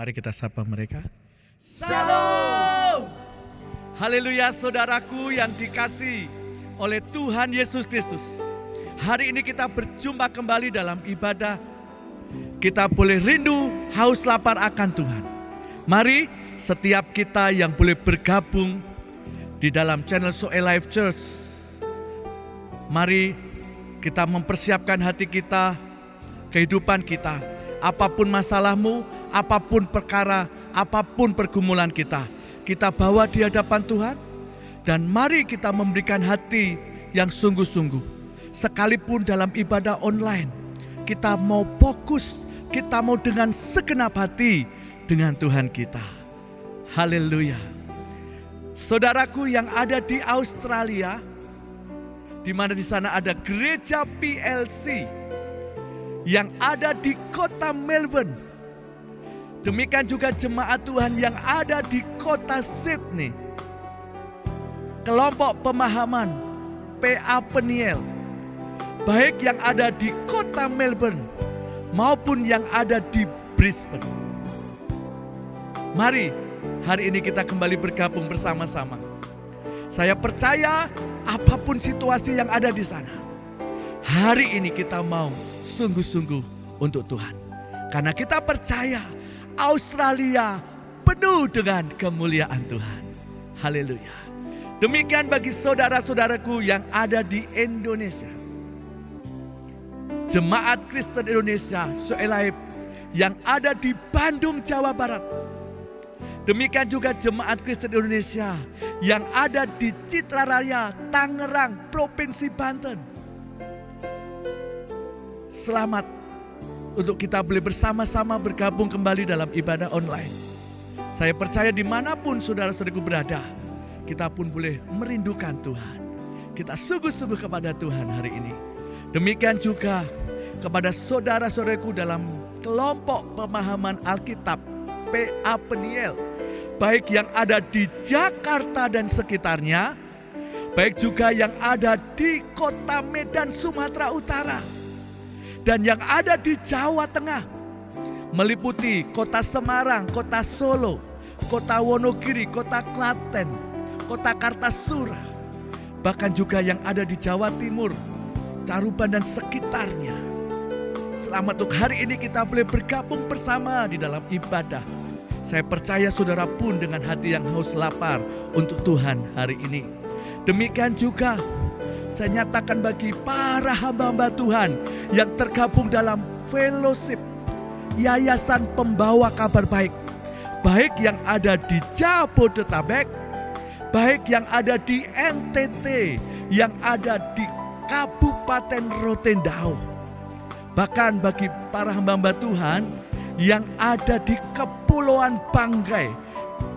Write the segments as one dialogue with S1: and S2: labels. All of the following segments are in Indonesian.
S1: Mari kita sapa mereka.
S2: Shalom.
S1: Haleluya saudaraku yang dikasihi oleh Tuhan Yesus Kristus. Hari ini kita berjumpa kembali dalam ibadah. Kita boleh rindu, haus, lapar akan Tuhan. Mari setiap kita yang boleh bergabung di dalam channel So Alive Church, mari kita mempersiapkan hati kita, kehidupan kita. Apapun masalahmu, apapun perkara, apapun pergumulan kita bawa di hadapan Tuhan. Dan mari kita memberikan hati yang sungguh-sungguh. Sekalipun dalam ibadah online, kita mau fokus, kita mau dengan segenap hati dengan Tuhan kita. Haleluya. Saudaraku yang ada di Australia, di mana di sana ada gereja PLC yang ada di kota Melbourne. Demikian juga jemaat Tuhan yang ada di kota Sydney. Kelompok pemahaman PA Peniel, baik yang ada di kota Melbourne maupun yang ada di Brisbane. Mari hari ini kita kembali bergabung bersama-sama. Saya percaya apapun situasi yang ada di sana, hari ini kita mau sungguh-sungguh untuk Tuhan. Karena kita percaya Australia penuh dengan kemuliaan Tuhan. Haleluya. Demikian bagi saudara-saudaraku yang ada di Indonesia. Jemaat Kristen Indonesia So Alive yang ada di Bandung, Jawa Barat. Demikian juga jemaat Kristen Indonesia yang ada di Citra Raya, Tangerang, Provinsi Banten. Selamat untuk kita boleh bersama-sama bergabung kembali dalam ibadah online. Saya percaya dimanapun saudara-saudaraku berada, kita pun boleh merindukan Tuhan. Kita sungguh-sungguh kepada Tuhan hari ini. Demikian juga kepada saudara-saudaraku dalam kelompok pemahaman Alkitab PA Peniel, baik yang ada di Jakarta dan sekitarnya, baik juga yang ada di kota Medan, Sumatera Utara, dan yang ada di Jawa Tengah, meliputi kota Semarang, kota Solo, kota Wonogiri, kota Klaten, kota Kartasura, bahkan juga yang ada di Jawa Timur, Caruban dan sekitarnya. Selamat untuk hari ini kita boleh bergabung bersama di dalam ibadah. Saya percaya saudara pun dengan hati yang haus lapar untuk Tuhan hari ini. Demikian juga saya nyatakan bagi para hamba-hamba Tuhan yang tergabung dalam fellowship Yayasan Pembawa Kabar Baik, baik yang ada di Jabodetabek, baik yang ada di NTT, yang ada di Kabupaten Rotendao, bahkan bagi para hamba-hamba Tuhan yang ada di Kepulauan Banggai,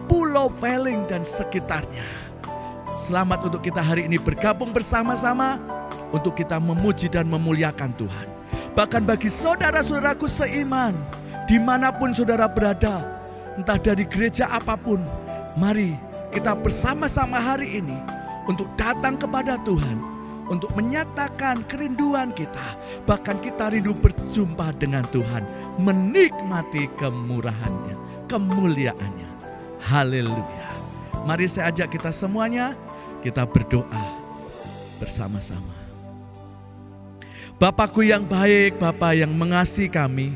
S1: Pulau Veling dan sekitarnya. Selamat untuk kita hari ini bergabung bersama-sama untuk kita memuji dan memuliakan Tuhan. Bahkan bagi saudara-saudaraku seiman, dimanapun saudara berada, entah dari gereja apapun, mari kita bersama-sama hari ini untuk datang kepada Tuhan, untuk menyatakan kerinduan kita. Bahkan kita rindu berjumpa dengan Tuhan, menikmati kemurahannya, kemuliaannya. Haleluya. Mari saya ajak kita semuanya, kita berdoa bersama-sama. Bapakku yang baik, Bapa yang mengasihi kami,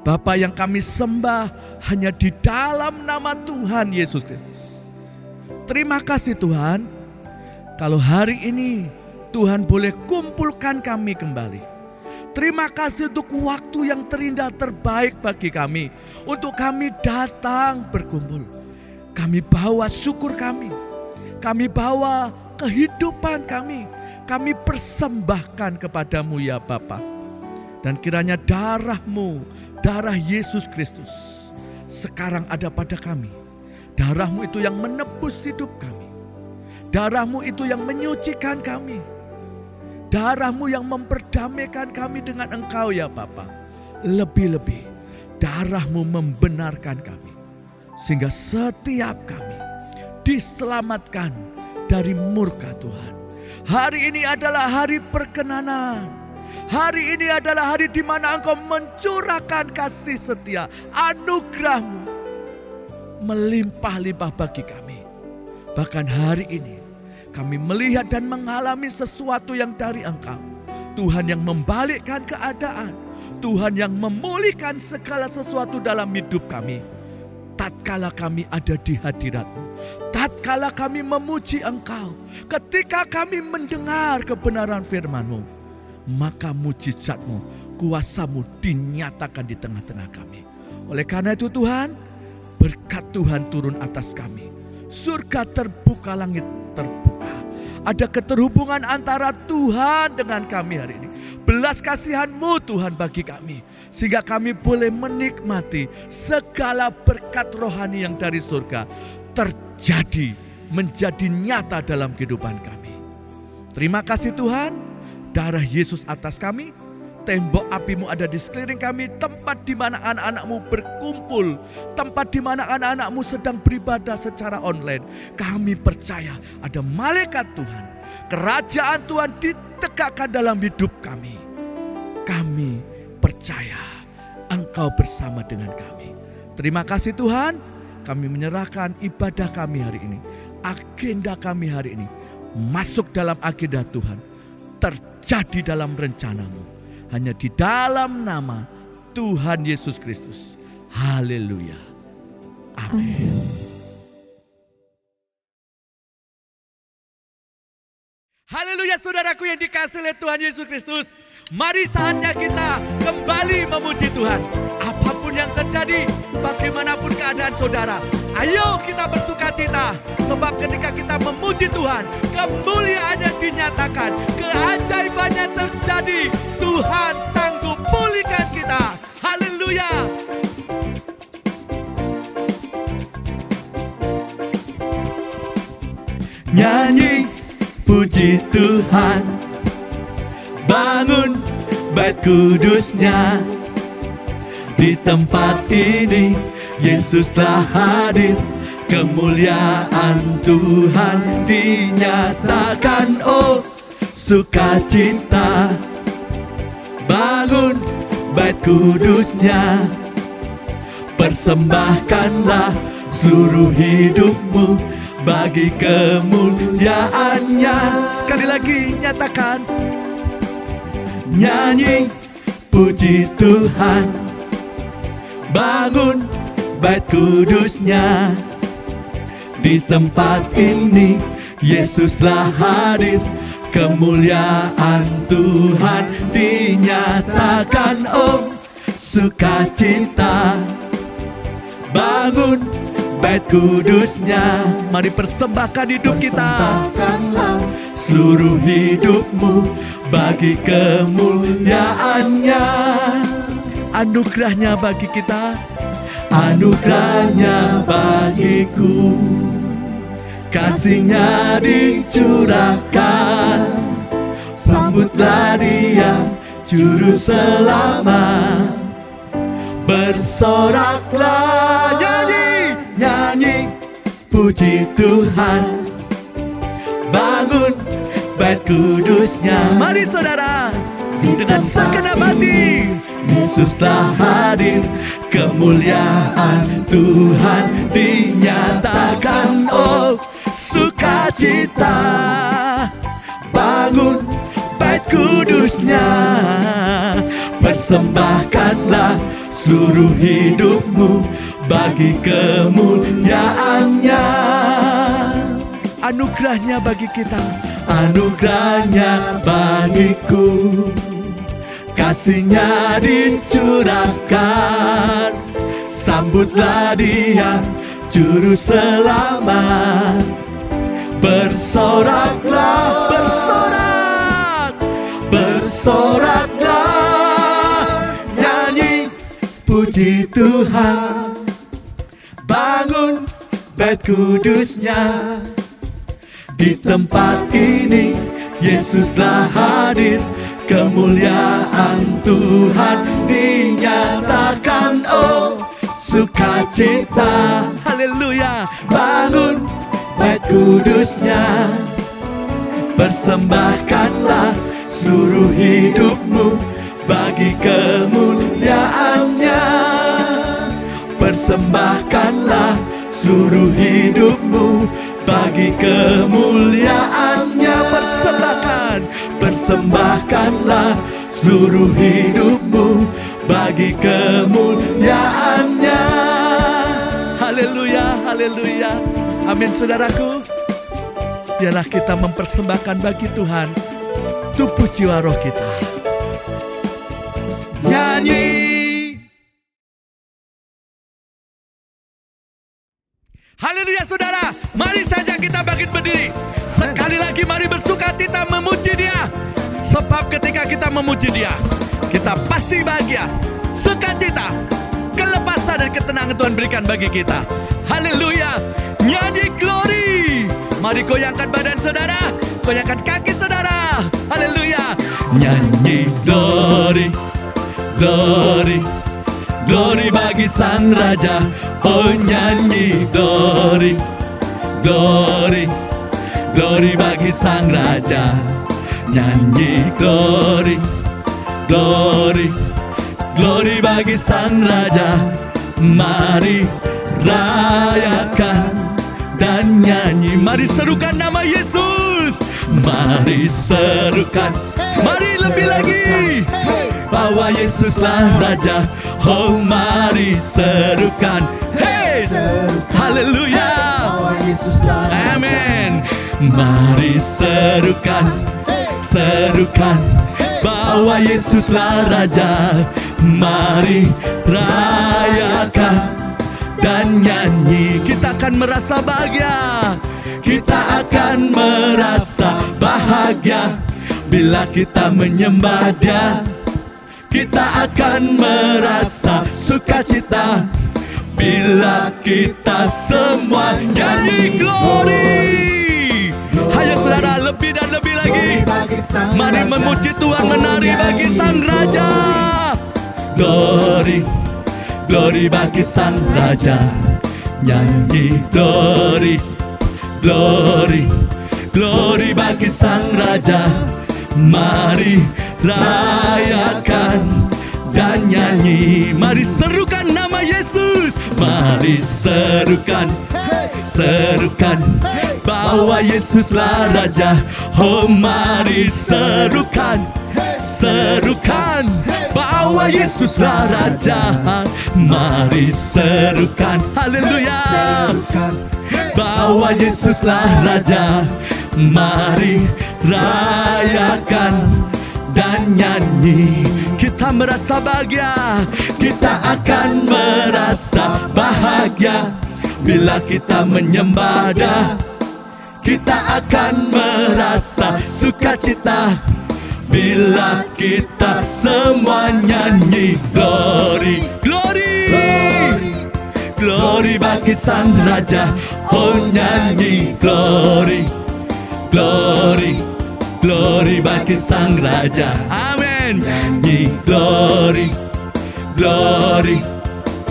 S1: Bapa yang kami sembah hanya di dalam nama Tuhan Yesus Kristus. Terima kasih Tuhan, kalau hari ini Tuhan boleh kumpulkan kami kembali. Terima kasih untuk waktu yang terindah terbaik bagi kami, untuk kami datang berkumpul. Kami bawa syukur kami bawa kehidupan kami persembahkan kepadamu ya Bapa. Dan kiranya darah-Mu, darah Yesus Kristus sekarang ada pada kami. Darah-Mu itu yang menebus hidup kami. Darah-Mu itu yang menyucikan kami. Darah-Mu yang memperdamaikan kami dengan Engkau ya Bapa. Lebih-lebih darah-Mu membenarkan kami, sehingga setiap kami diselamatkan dari murka Tuhan. Hari ini adalah hari perkenanan. Hari ini adalah hari di mana Engkau mencurahkan kasih setia, anugerah-Mu melimpah-limpah bagi kami. Bahkan hari ini kami melihat dan mengalami sesuatu yang dari Engkau. Tuhan yang membalikkan keadaan, Tuhan yang memulihkan segala sesuatu dalam hidup kami. Tatkala kami ada di hadirat-Mu, tatkala kami memuji Engkau, ketika kami mendengar kebenaran firman-Mu, maka mujizat-Mu, kuasa-Mu dinyatakan di tengah-tengah kami. Oleh karena itu Tuhan, berkat Tuhan turun atas kami. Surga terbuka, langit terbuka. Ada keterhubungan antara Tuhan dengan kami hari ini. Belas kasihan-Mu Tuhan bagi kami, sehingga kami boleh menikmati segala berkat rohani yang dari surga terjadi, menjadi nyata dalam kehidupan kami. Terima kasih Tuhan, darah Yesus atas kami, tembok api-Mu ada di sekeliling kami, tempat di mana anak-anak-Mu berkumpul, tempat di mana anak-anak-Mu sedang beribadah secara online. Kami percaya ada malaikat Tuhan, kerajaan Tuhan ditegakkan dalam hidup kami. Kami percaya Engkau bersama dengan kami. Terima kasih Tuhan, kami menyerahkan ibadah kami hari ini, agenda kami hari ini, masuk dalam agenda Tuhan, terjadi dalam rencana-Mu. Hanya di dalam nama Tuhan Yesus Kristus. Haleluya. Amin. Haleluya saudaraku yang dikasihi oleh Tuhan Yesus Kristus. Mari saatnya kita kembali memuji Tuhan. Apapun yang terjadi, bagaimanapun keadaan saudara, ayo kita bersuka cita. Sebab ketika kita memuji Tuhan, kemuliaannya dinyatakan, keajaibannya terjadi. Tuhan sanggup pulihkan kita. Haleluya. Nyanyi puji Tuhan, bangun bait kudus-Nya. Di tempat ini Yesus telah hadir, kemuliaan Tuhan dinyatakan. Oh sukacita, bangun bait kudus-Nya. Persembahkanlah seluruh hidupmu bagi kemuliaannya. Sekali lagi nyatakan, nyanyi puji Tuhan, bangun bait kudus-Nya. Di tempat ini Yesus telah hadir, kemuliaan Tuhan dinyatakan. Oh sukacita, bangun bait kudus-Nya. Mari persembahkan hidup kita, seluruh hidupmu bagi kemuliaannya. Anugerahnya bagi kita, anugerahnya bagiku, kasih-Nya dicurahkan. Sambutlah Dia juru selamat, bersoraklah, nyanyi, nyanyi puji Tuhan, bangun bait kudus-Nya. Mari saudara, dengan segenap hati, Yesus telah hadir, kemuliaan Tuhan dinyatakan. Oh sukacita, bangun bait kudus-Nya. Persembahkanlah seluruh hidupmu bagi kemuliaannya. Anugerahnya bagi kita, anugerahnya bagiku, kasih-Nya dicurahkan. Sambutlah Dia juru selamat, bersoraklah, bersorak, bersoraklah, nyanyi puji Tuhan, bangun bait kudus-Nya. Di tempat ini Yesus telah hadir, kemuliaan Tuhan dinyatakan. Oh sukacita, haleluya, bangun bait kudus-Nya. Persembahkanlah seluruh hidupmu bagi kemuliaannya. Persembahkanlah seluruh hidupmu bagi kemuliaannya. Persembahkanlah seluruh hidupmu bagi kemuliaannya. Haleluya, haleluya. Amin saudaraku. Biarlah kita mempersembahkan bagi Tuhan tubuh jiwa roh kita. Nyanyi. Haleluya saudara. Mari saja kita bangkit berdiri. Sekali lagi mari bersukacita memuji Dia. Sebab ketika kita memuji Dia, kita pasti bahagia, sukacita, kelepasan dan ketenangan Tuhan berikan bagi kita. Haleluya. Nyanyi glory. Mari goyangkan badan saudara, goyangkan kaki saudara. Haleluya. Nyanyi glory, glory, glory bagi Sang Raja. Oh nyanyi glory, glory, glory bagi Sang Raja. Nyanyi glory, glory, glory bagi Sang Raja. Mari rayakan dan nyanyi. Mari serukan nama Yesus. Mari serukan. Mari lebih lagi. Bahwa Yesuslah Raja. Oh mari serukan. Hey, haleluya. Amin. Mari serukan, serukan bahwa Yesuslah Raja. Mari rayakan dan nyanyi. Kita akan merasa bahagia. Kita akan merasa bahagia bila kita menyembah Dia. Kita akan merasa sukacita bila kita semua nyanyi glory. Hayo saudara, lebih dan lebih lagi. Mari memuji Tuhan, menari bagi Sang Raja. Glory, glory bagi Sang Raja. Nyanyi glory, glory, glory bagi Sang Raja. Mari rayakan dan nyanyi. Mari serukan nama Yesus. Mari serukan, serukan bahwa Yesuslah Raja. Oh mari serukan, serukan bahwa Yesuslah Raja. Mari serukan, haleluya, bahwa Yesuslah Raja. Mari rayakan dan nyanyi. Kita merasa bahagia. Kita akan merasa bahagia bila kita menyembah Dia. Kita akan merasa sukacita bila kita semua nyanyi glory, glory, glory, glory bagi Sang Raja. Oh nyanyi glory, glory, glory bagi Sang Raja. Amin. Nyanyi glory, glory,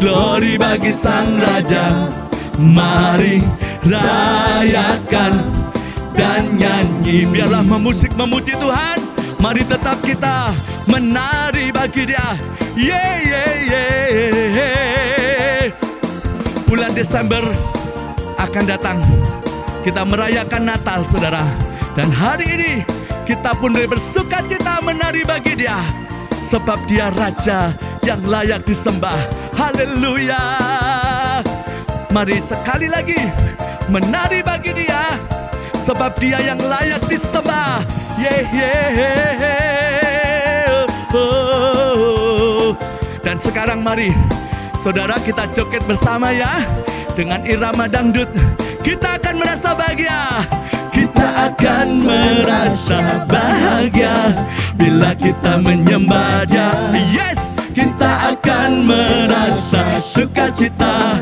S1: glory bagi Sang Raja. Mari rayakan dan nyanyi. Biarlah memusik memuji Tuhan. Mari tetap kita menari bagi Dia. Yeah, yeah, yeah. Bulan Desember akan datang. Kita merayakan Natal saudara. Dan hari ini kita pun bersukacita menari bagi Dia. Sebab Dia Raja yang layak disembah. Haleluya. Mari sekali lagi menari bagi Dia. Sebab Dia yang layak disembah. Yeah, yeah. Oh. Dan sekarang mari saudara kita joget bersama ya. Dengan irama dangdut kita akan merasa bahagia. Kita akan merasa bahagia bila kita menyembah Dia. Yes, kita akan merasa sukacita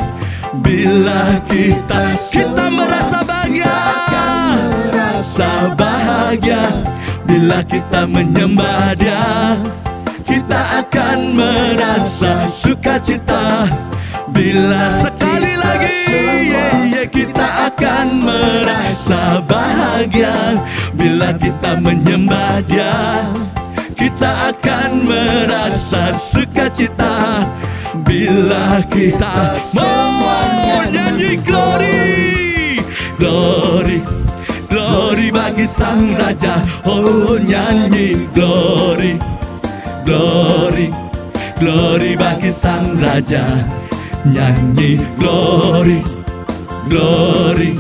S1: bila kita merasa bahagia. Merasa bahagia bila kita menyembah Dia. Kita akan merasa sukacita bila sekali lagi kita akan merasa bahagia bila kita menyembah Dia. Kita akan merasa sukacita bila kita mau nyanyi glory, glory, glory bagi Sang Raja. Oh nyanyi glory, glory, glory bagi Sang Raja. Nyanyi glory, glory,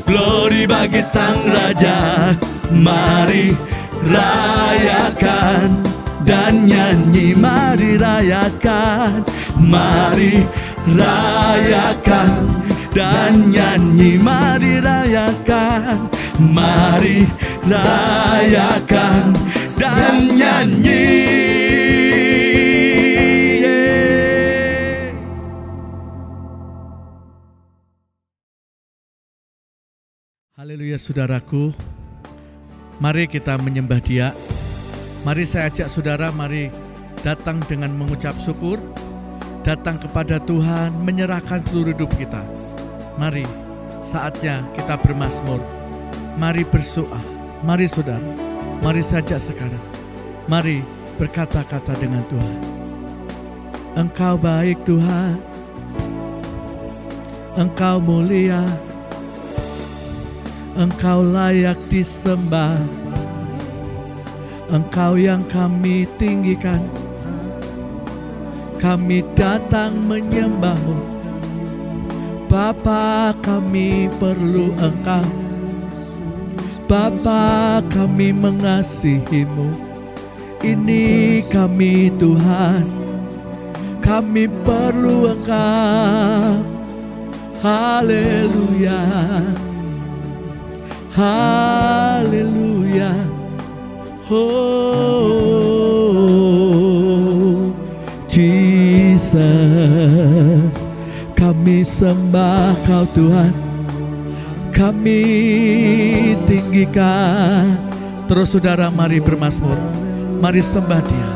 S1: glory bagi Sang Raja. Mari rayakan dan nyanyi, mari rayakan, mari rayakan dan nyanyi, mari rayakan, mari rayakan dan nyanyi. Haleluya saudaraku, mari kita menyembah Dia. Mari saya ajak saudara, mari datang dengan mengucap syukur, datang kepada Tuhan, menyerahkan seluruh hidup kita. Mari, saatnya kita bermazmur. Mari berdoa, mari saudara, mari saja sekarang. Mari berkata-kata dengan Tuhan. Engkau baik Tuhan, Engkau mulia, Engkau layak disembah, Engkau yang kami tinggikan. Kami datang menyembah-Mu. Bapa, kami perlu Engkau. Bapa, kami mengasihi-Mu. Ini kami Tuhan, kami perlu Engkau. Haleluya, haleluya. Oh Jesus, kami sembah Kau Tuhan, kami tinggikan. Terus saudara, mari bermazmur, mari sembah Dia.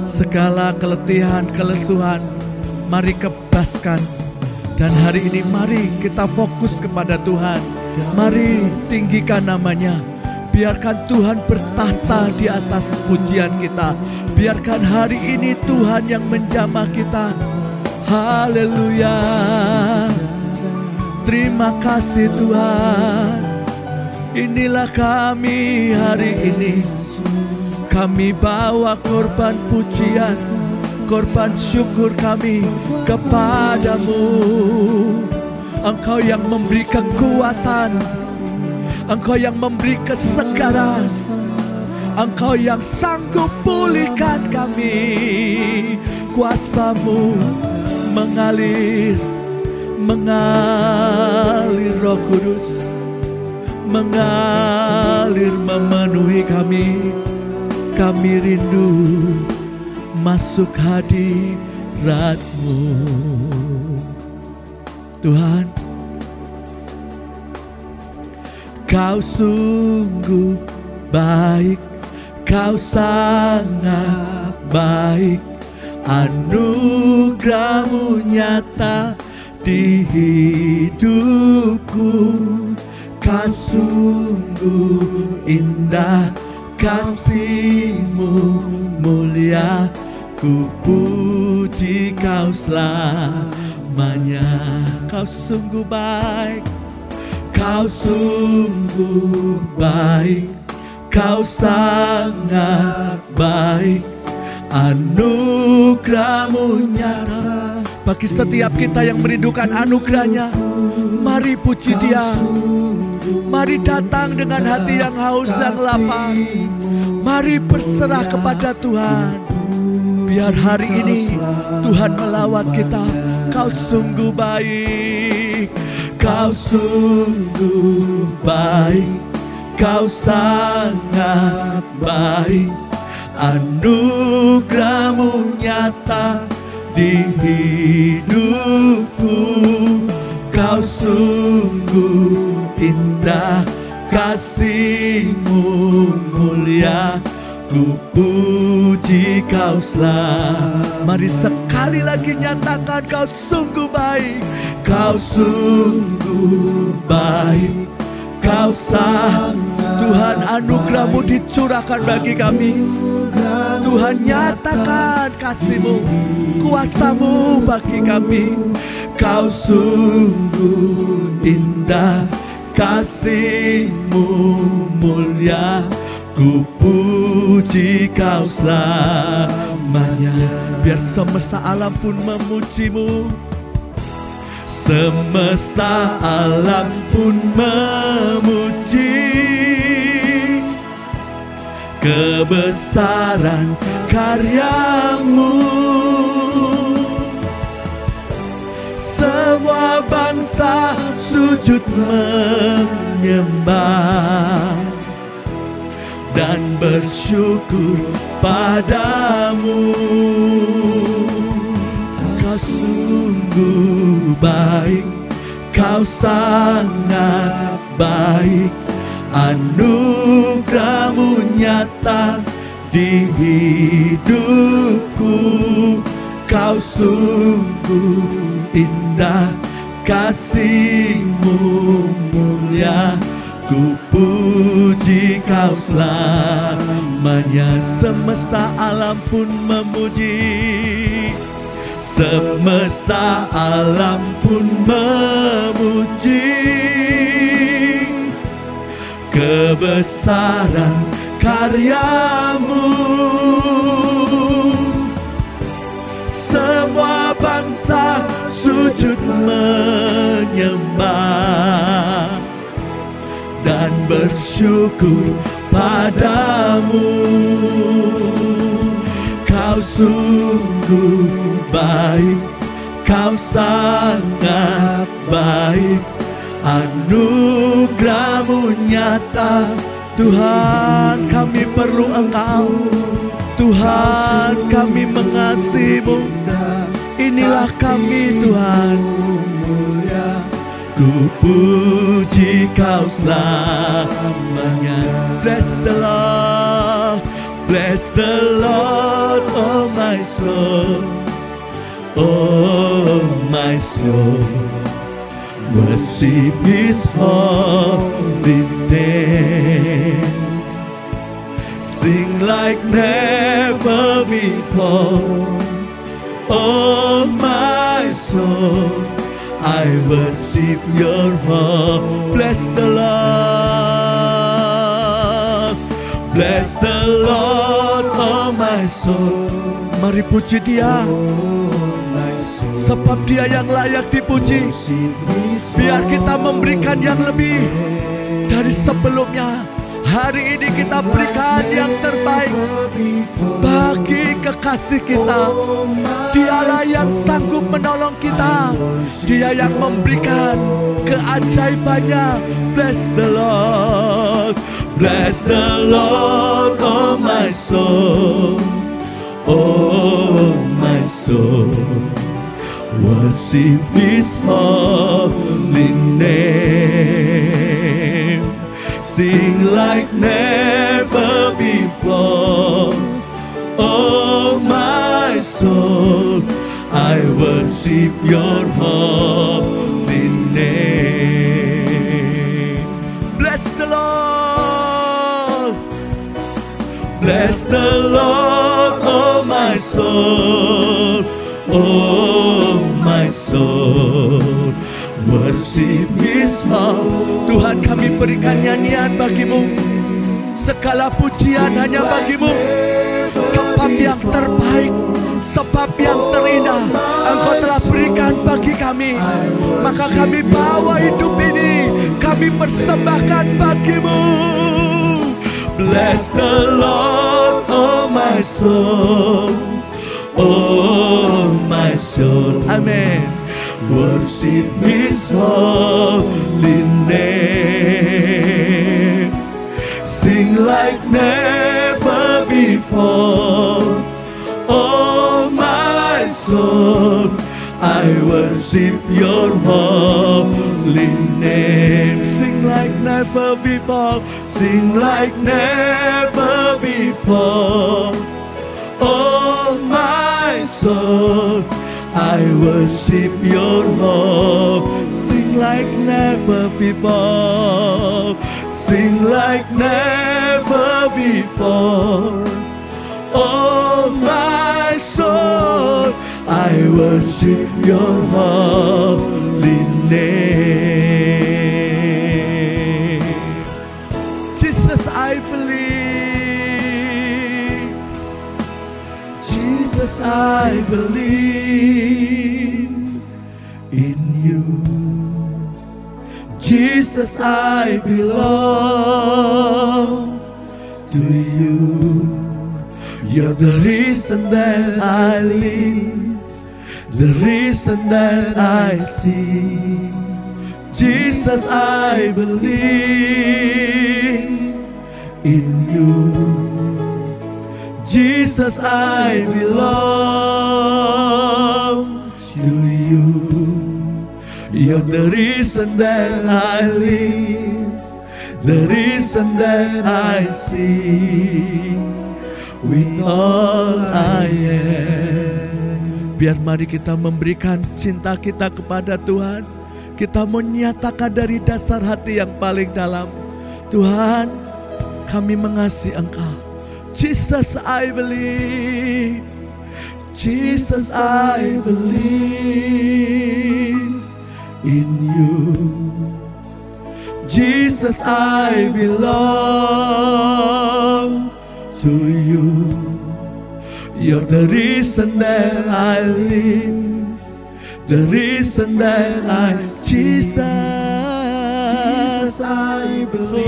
S1: Segala keletihan, kelesuhan, mari kebaskan. Dan hari ini mari kita fokus kepada Tuhan. Mari tinggikan namanya. Biarkan Tuhan bertahta di atas pujian kita. Biarkan hari ini Tuhan yang menjamah kita. Haleluya. Terima kasih Tuhan. Inilah kami hari ini. Kami bawa korban pujian, korban syukur kami kepadamu. Engkau yang memberi kekuatan, Engkau yang memberi kesegaran, Engkau yang sanggup pulihkan kami. Kuasa-Mu mengalir, mengalir Roh Kudus, mengalir memenuhi kami. Kami rindu masuk hadirat-Mu. Tuhan, Kau sungguh baik, Kau sangat baik. Anugerah-Mu nyata di hidupku. Kau sungguh indah, kasih-Mu mulia. Ku puji Kau selamanya. Kau sungguh baik, Kau sungguh baik, Kau sangat baik. Anugerah-Mu nyata bagi setiap kita yang merindukan anugerah-Nya. Mari puji Dia, mari datang dengan hati yang haus dan lapar. Mari berserah kepada Tuhan. Biar hari ini Tuhan melawat kita. Kau sungguh baik, Kau sungguh baik, Kau sangat baik. Anugerah-Mu nyata di hidupku. Kau sungguh indah, kasih-Mu mulia. Ku puji Kau selalu. Mari sekali lagi nyatakan, Kau sungguh baik, Kau sungguh baik, Kau sah. Tuhan, anugerah-Mu dicurahkan bagi kami. Tuhan nyatakan kasih-Mu, kuasa-Mu bagi kami. Kau sungguh indah, kasih-Mu mulia, ku puji Kau selamanya. Biar semesta alam pun memuji-Mu, semesta alam pun memuji kebesaran karya-Mu. Semua bangsa sujud menyembah dan bersyukur padamu. Kau sungguh baik, Kau sangat baik, anugerah-Mu nyata di hidupku. Kau sungguh indah, kasih-Mu mulia, ku puji Kau selamanya. Semesta alam pun memuji, semesta alam pun memuji kebesaran karya-Mu. Semua bangsa sujud menyembah dan bersyukur padamu. Kau sungguh baik, Kau sangat baik, anugerah-Mu nyata. Tuhan, kami perlu Engkau. Tuhan, kami mengasihi-Mu. Inilah kami, Tuhan. Ku puji Kau selamanya. Bless the Lord, bless the Lord, oh my soul, oh my soul. Worship His holy name. Sing like never before. Oh my soul, I worship Your heart. Bless the Lord, bless the Lord, oh my soul. Mari puji Dia, sebab Dia yang layak dipuji. Biar kita memberikan yang lebih dari sebelumnya. Hari ini kita berikan yang terbaik bagi kekasih kita. Dialah yang sanggup menolong kita. Dia yang memberikan keajaibannya. Bless the Lord, bless the Lord, oh my soul, oh my soul. Worship His holy name. Sing like never before. Oh my soul, I worship Your holy name. Bless the Lord, bless the Lord, oh my soul, oh my soul. Worship His heart. Tuhan, kami berikan nyanyian bagi-Mu. Segala pujian hanya bagi-Mu. Sebab yang terbaik, sebab yang terindah Engkau telah berikan bagi kami. Maka kami bawa hidup ini, kami persembahkan bagi-Mu. Bless the Lord, oh my soul, oh my soul. Amen. Worship His holy name. Sing like never before. Oh my soul, I worship Your holy name. Sing like never before. Sing like never before. Oh my soul, I worship Your heart. Sing like never before. Sing like never before. Oh my soul, I worship your holy name. Jesus, I believe. Jesus, I believe in you. Jesus, I belong to you. You're the reason that I live, the reason that I see. Jesus, I believe in you. Jesus, I belong to you. You're the reason that I live, the reason that I see. With all I am. Biar mari kita memberikan cinta kita kepada Tuhan. Kita menyatakan dari dasar hati yang paling dalam, Tuhan, kami mengasihi Engkau. Jesus, I believe. Jesus, I believe in you. Jesus, I belong to you. You're the reason that I live, the reason that I Jesus, I believe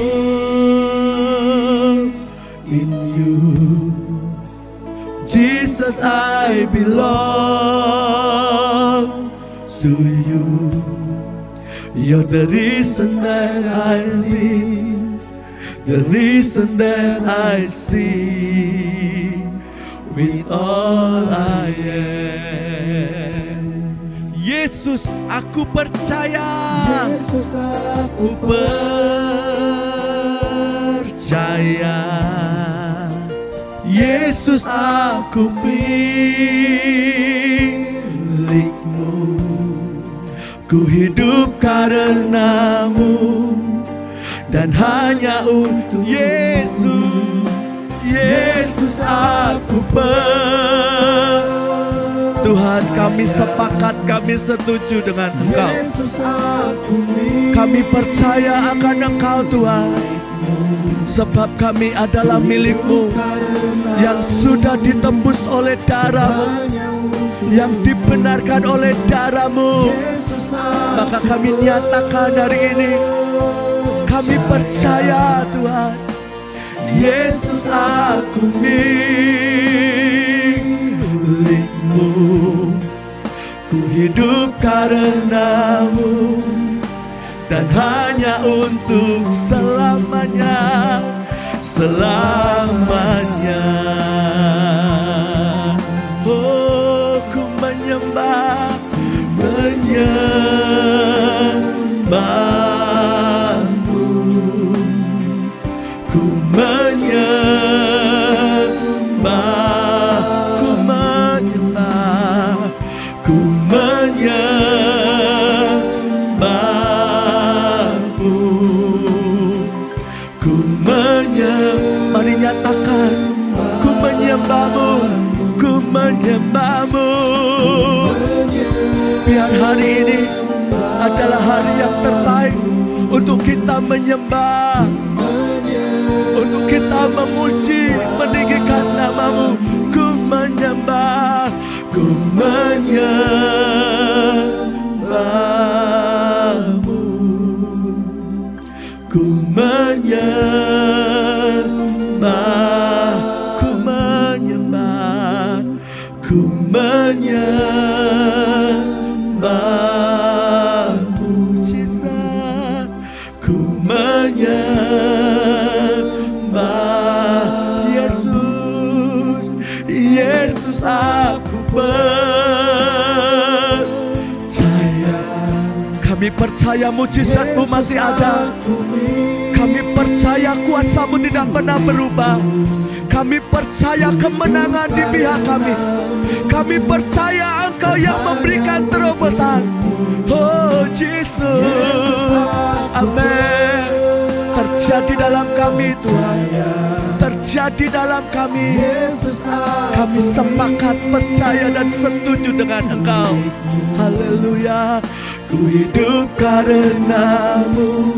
S1: in you. Jesus, I belong to you. You're the reason that I live, the reason that I see. With all I am. Yesus, aku percaya. Yesus, aku percaya. Yesus, aku milikmu. Ku hidup karenamu dan hanya untuk Yesus. Yesus, aku Tuhan, kami sepakat, kami setuju dengan Engkau. Kami percaya akan Engkau, Tuhan. Sebab kami adalah milik-Mu yang sudah ditembus oleh darah-Mu, yang dibenarkan oleh darah-Mu. Maka kami nyatakan hari ini, kami percaya, Tuhan. Yesus, aku milik-Mu. Ku hidup karenamu dan hanya untuk selamanya, selamanya. Oh, ku menyembah, menyembah-Mu. Ku menyembah, ku menyembah, ku menyembah-Mu. Ku menyembah, mari nyatakan, ku menyembah-Mu, ku menyembah-Mu. Biar hari ini adalah hari yang terbaik untuk kita menyembah, untuk kita memuji, meninggikan nama-Mu. Ku menyembah, ku menyembah-Mu. Ku menyembah, ku menyembah, ku menyembah-Mu. Jesus, ku menyembah. Yesus, Yesus, aku percaya. Kami percaya mujizat-Mu masih ada. Kami percaya kuasa-Mu tidak pernah berubah. Kami percaya kemenangan di pihak kami. Kami percaya Engkau yang memberikan terobosan. Oh Jesus, amin. Terjadi dalam kami, Tuhan. terjadi dalam kami.
S2: Yesus
S1: Kami sepakat, percaya dan setuju dengan Engkau. Haleluya. Ku hidup karenamu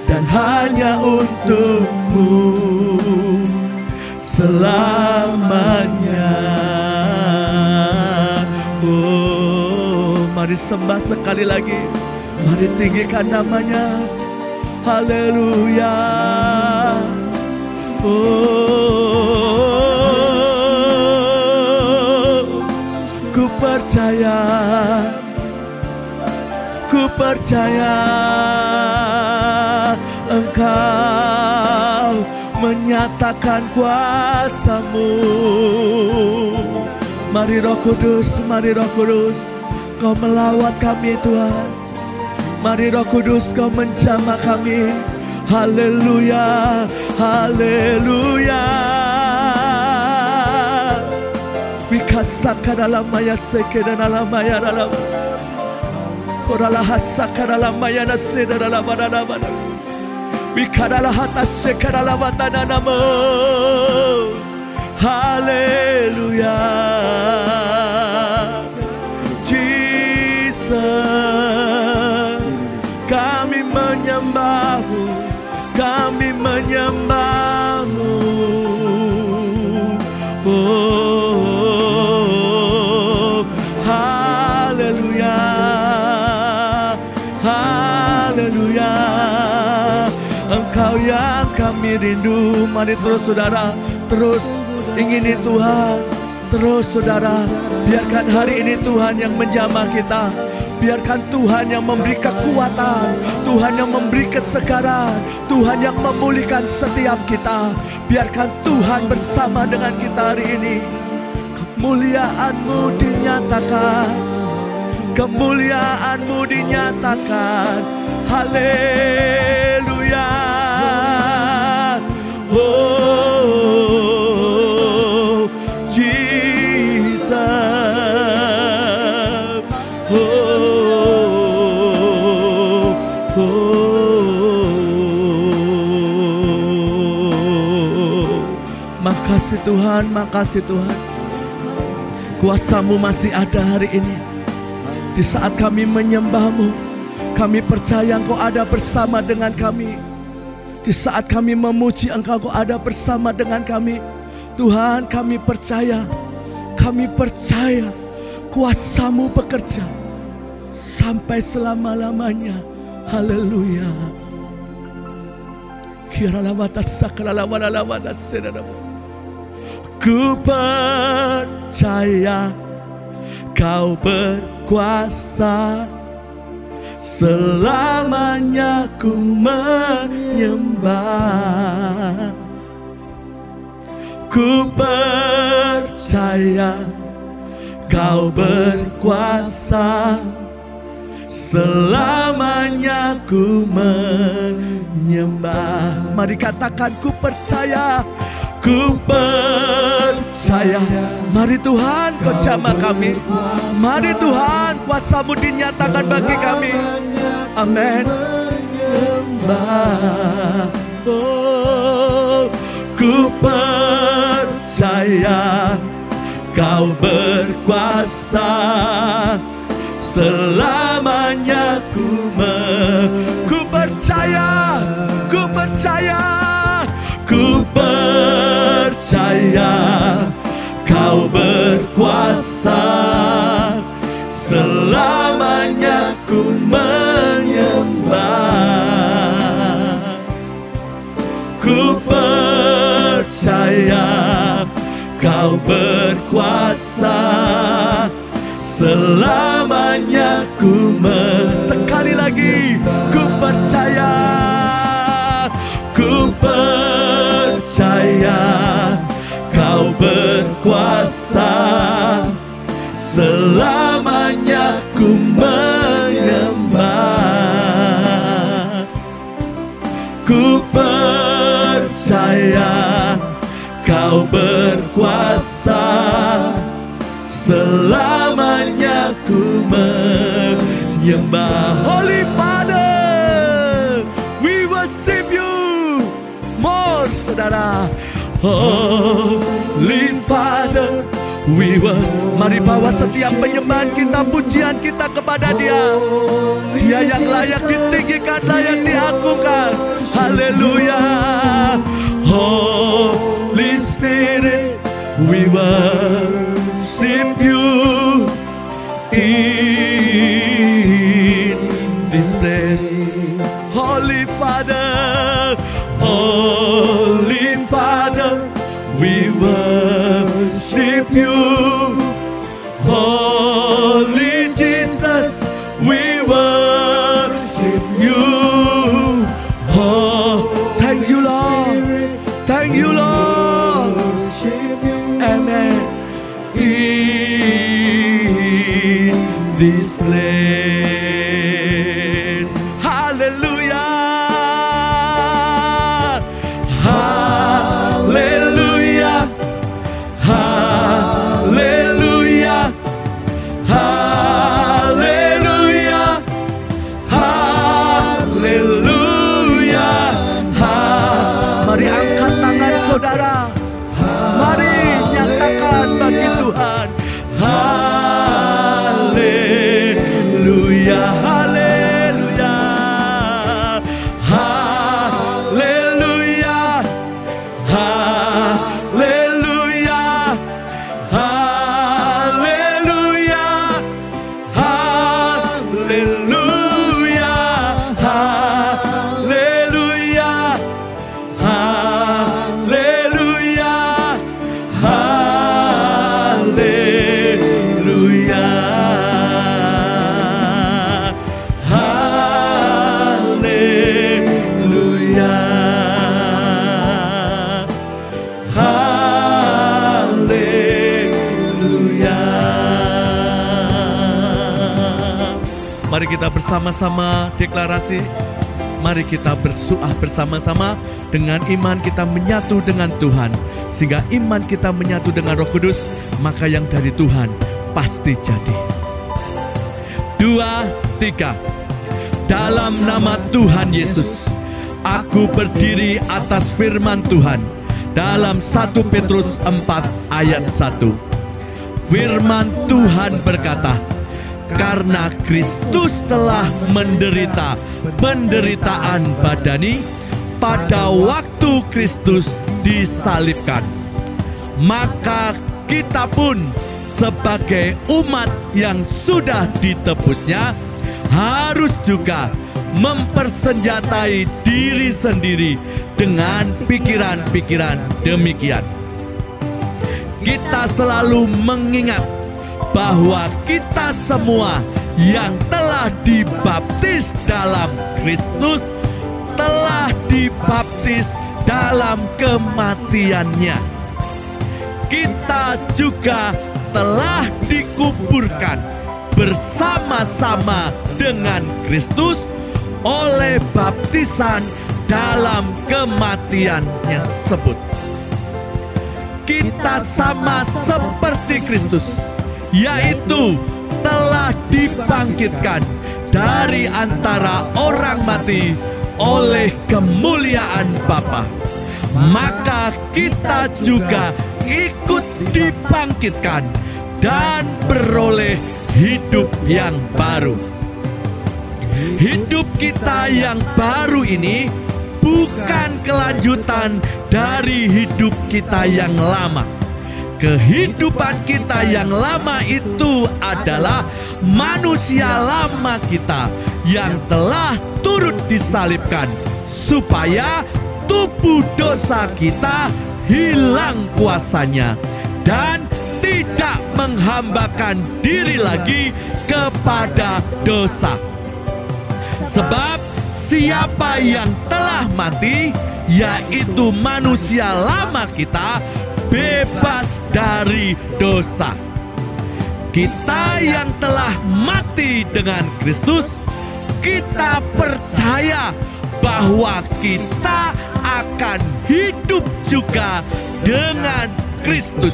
S1: dan hanya untukmu selamanya. Oh, mari sembah sekali lagi. Mari tinggikan namanya. Haleluya. Oh, ku percaya, ku percaya Engkau menyatakan kuasa-Mu. Mari Roh Kudus, mari Roh Kudus, Kau melawat kami Tuhan. Mari Roh Kudus, Kau menjamah kami. Haleluya, haleluya. Wikasaka dalam maya seke dan dalam maya dalam. Koralah hasaka dalam maya nase dalam dalam. Wikadalah hatas seke dalam tananamu. Haleluya. Jesus, kami menyembah-Mu. Kami menyembah-Mu. Oh, haleluya, haleluya. Engkau yang kami rindu. Mari terus saudara, terus ingini Tuhan. Terus saudara, biarkan hari ini Tuhan yang menjamah kita. Biarkan Tuhan yang memberi kekuatan, Tuhan yang memberi kesegaran, Tuhan yang memulihkan setiap kita. Biarkan Tuhan bersama dengan kita hari ini. Kemuliaan-Mu dinyatakan, kemuliaan-Mu dinyatakan. Haleluya. Oh, Jesus. Makasih Tuhan, makasih Tuhan. Kuasa-Mu masih ada hari ini. Di saat kami menyembah-Mu, kami percaya Engkau ada bersama dengan kami. Di saat kami memuji Engkau, Engkau ada bersama dengan kami. Tuhan, kami percaya kuasa-Mu bekerja sampai selama-lamanya. Haleluya. Ku percaya Kau berkuasa, selamanya ku menyembah. Ku percaya Kau berkuasa, selamanya ku menyembah. Mari katakan, ku percaya, ku percaya. Mari Tuhan, Kau jamah kami. Mari Tuhan, kuasa-Mu dinyatakan bagi kami. Amin. Oh, ku percaya Kau berkuasa, selamanya ku percaya, ku percaya, ku percaya Kau berkuasa, selamanya ku menyembah. Ku percaya Kau berkuasa, selamanya ku sekali lagi, ku percaya, ku percaya Kau berkuasa, selamanya ku menyembah. Ku percaya Kau berkuasa, selamanya ku menyembah. Holy Father, we worship you more, saudara. saudara. Holy Father, we worship. Mari bawa setiap penyembahan kita, pujian kita kepada Dia. Dia yang layak ditinggikan, layak diagungkan. Haleluya. Holy Spirit, we worship you in this place. Holy Father, Holy Father, we worship you. Holy Jesus, we worship you. Oh, thank you, Lord. Thank you, Lord. Amen. In this place. Hallelujah. Hallelujah. Hallelujah. Hallelujah. Hallelujah. Mari angkat tangan saudara. Mari nyatakan bagi Tuhan. Haleluya. Haleluya. Haleluya. Haleluya. Haleluya. Haleluya. Haleluya. Haleluya. Haleluya. Haleluya. Haleluya. Mari kita bersama-sama deklarasi. Mari kita bersuah bersama-sama. Dengan iman kita menyatu dengan Tuhan, sehingga iman kita menyatu dengan Roh Kudus, maka yang dari Tuhan pasti jadi. 2, 3. Dalam nama Tuhan Yesus, aku berdiri atas firman Tuhan. Dalam 1 Petrus 4 ayat 1. Firman Tuhan berkata, karena Kristus telah menderita penderitaan badani pada waktu Kristus disalibkan, maka kita pun sebagai umat yang sudah ditebusnya harus juga mempersenjatai diri sendiri dengan pikiran-pikiran demikian. Kita selalu mengingat bahwa kita semua yang telah dibaptis dalam Kristus telah dibaptis dalam kematiannya. Kita juga telah dikuburkan bersama-sama dengan Kristus oleh baptisan dalam kematiannya tersebut. Kita sama seperti Kristus, yaitu telah dibangkitkan dari antara orang mati oleh kemuliaan Bapa. Maka kita juga ikut dibangkitkan dan beroleh hidup yang baru. Hidup kita yang baru ini bukan kelanjutan dari hidup kita yang lama. Kehidupan kita yang lama itu adalah manusia lama kita yang telah turut disalibkan, supaya tubuh dosa kita hilang kuasanya dan tidak menghambakan diri lagi kepada dosa. Sebab siapa yang telah mati, yaitu manusia lama kita, bebas dari dosa. Kita yang telah mati dengan Kristus, kita percaya bahwa kita akan hidup juga dengan Kristus.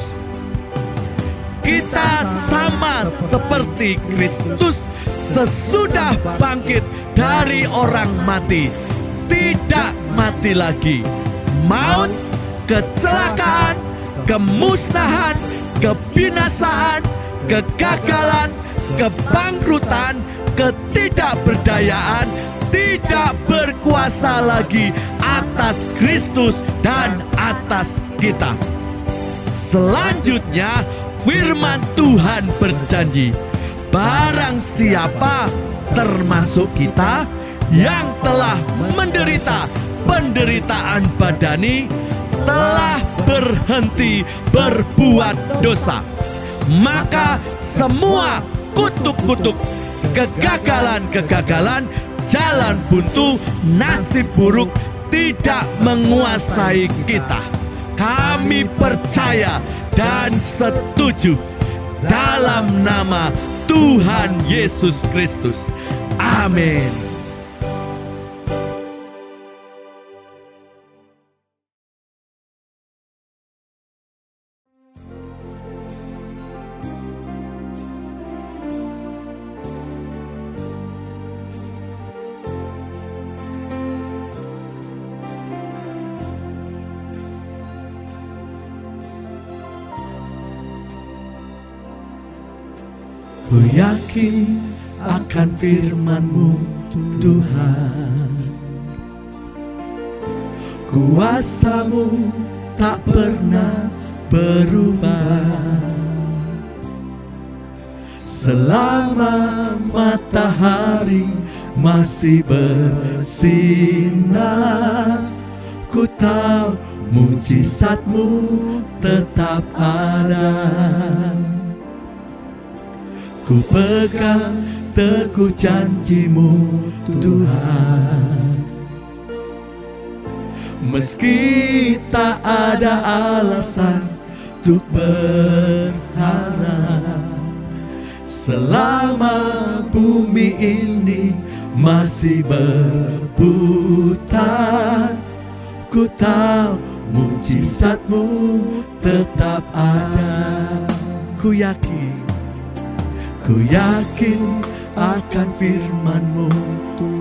S1: Kita sama seperti Kristus sesudah bangkit dari orang mati, tidak mati lagi. Maut kecelakaan, kemusnahan, kebinasaan, kegagalan, kebangkrutan, ketidakberdayaan tidak berkuasa lagi atas Kristus dan atas kita. Selanjutnya, firman Tuhan berjanji, barang siapa termasuk kita yang telah menderita penderitaan badani, telah berhenti berbuat dosa, maka semua kutuk-kutuk, kegagalan-kegagalan, jalan buntu, nasib buruk tidak menguasai kita. Kami percaya dan setuju dalam nama Tuhan Yesus Kristus. Amin. Ku yakin akan firman-Mu Tuhan, kuasa-Mu tak pernah berubah. Selama matahari masih bersinar, ku tahu mujizat-Mu tetap ada. Ku pegang teguh janji-Mu Tuhan, meski tak ada alasan untuk berharap. Selama bumi ini masih berputar, ku tahu mujizat-Mu tetap ada. Ku yakin akan firman-Mu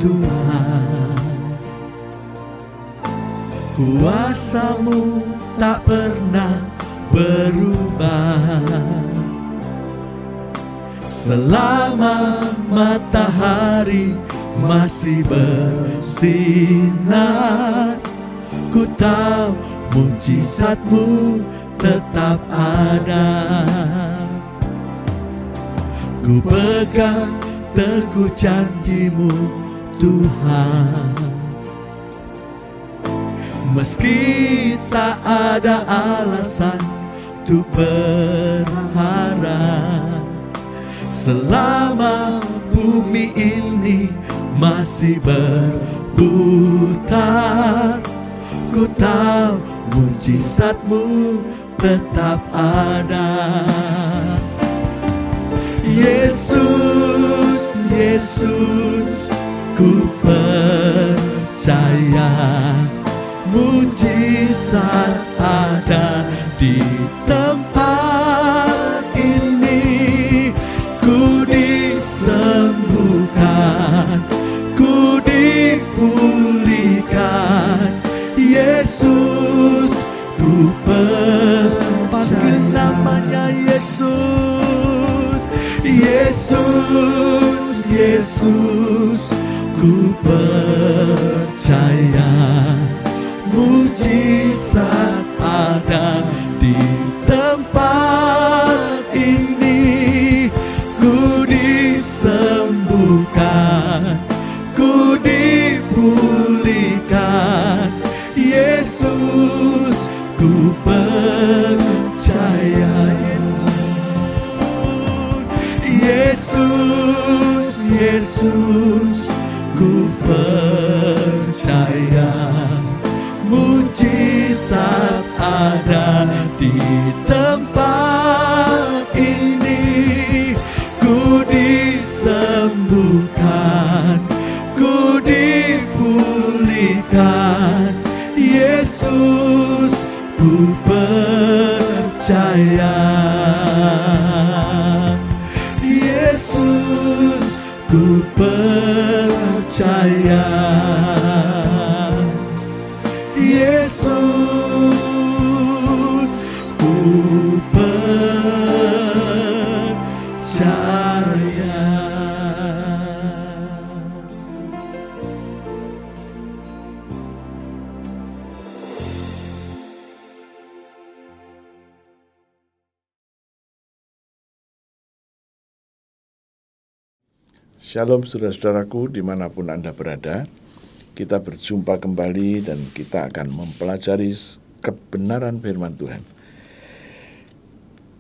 S1: Tuhan, kuasa-Mu tak pernah berubah. Selama matahari masih bersinar, ku tahu mujizat-Mu tetap ada. Ku pegang teguh janji-Mu Tuhan, meski tak ada alasan untuk berharap. Selama bumi ini masih berputar, ku tahu mujizat-Mu tetap ada. Yesus, Yesus, ku percaya mujizat ada di tempat ini. Ku disembuhkan, ku dipulihkan. Yesus, ku percaya namanya Yesus. Yesus, Yesus, ku percaya mujizat ada di tempat ini. Ku disembuhkan, ku dipulihkan. Yesus, ku percaya. Yesus, Yesus, ku percaya mujizat ada di tempat ini. Ku disembuhkan, ku dipulihkan. Yesus, ku percaya. Yesus, ku percaya. Yesus,
S2: percaya.
S3: Shalom saudara-saudaraku dimanapun Anda berada. Kita berjumpa kembali dan kita akan mempelajari kebenaran firman Tuhan.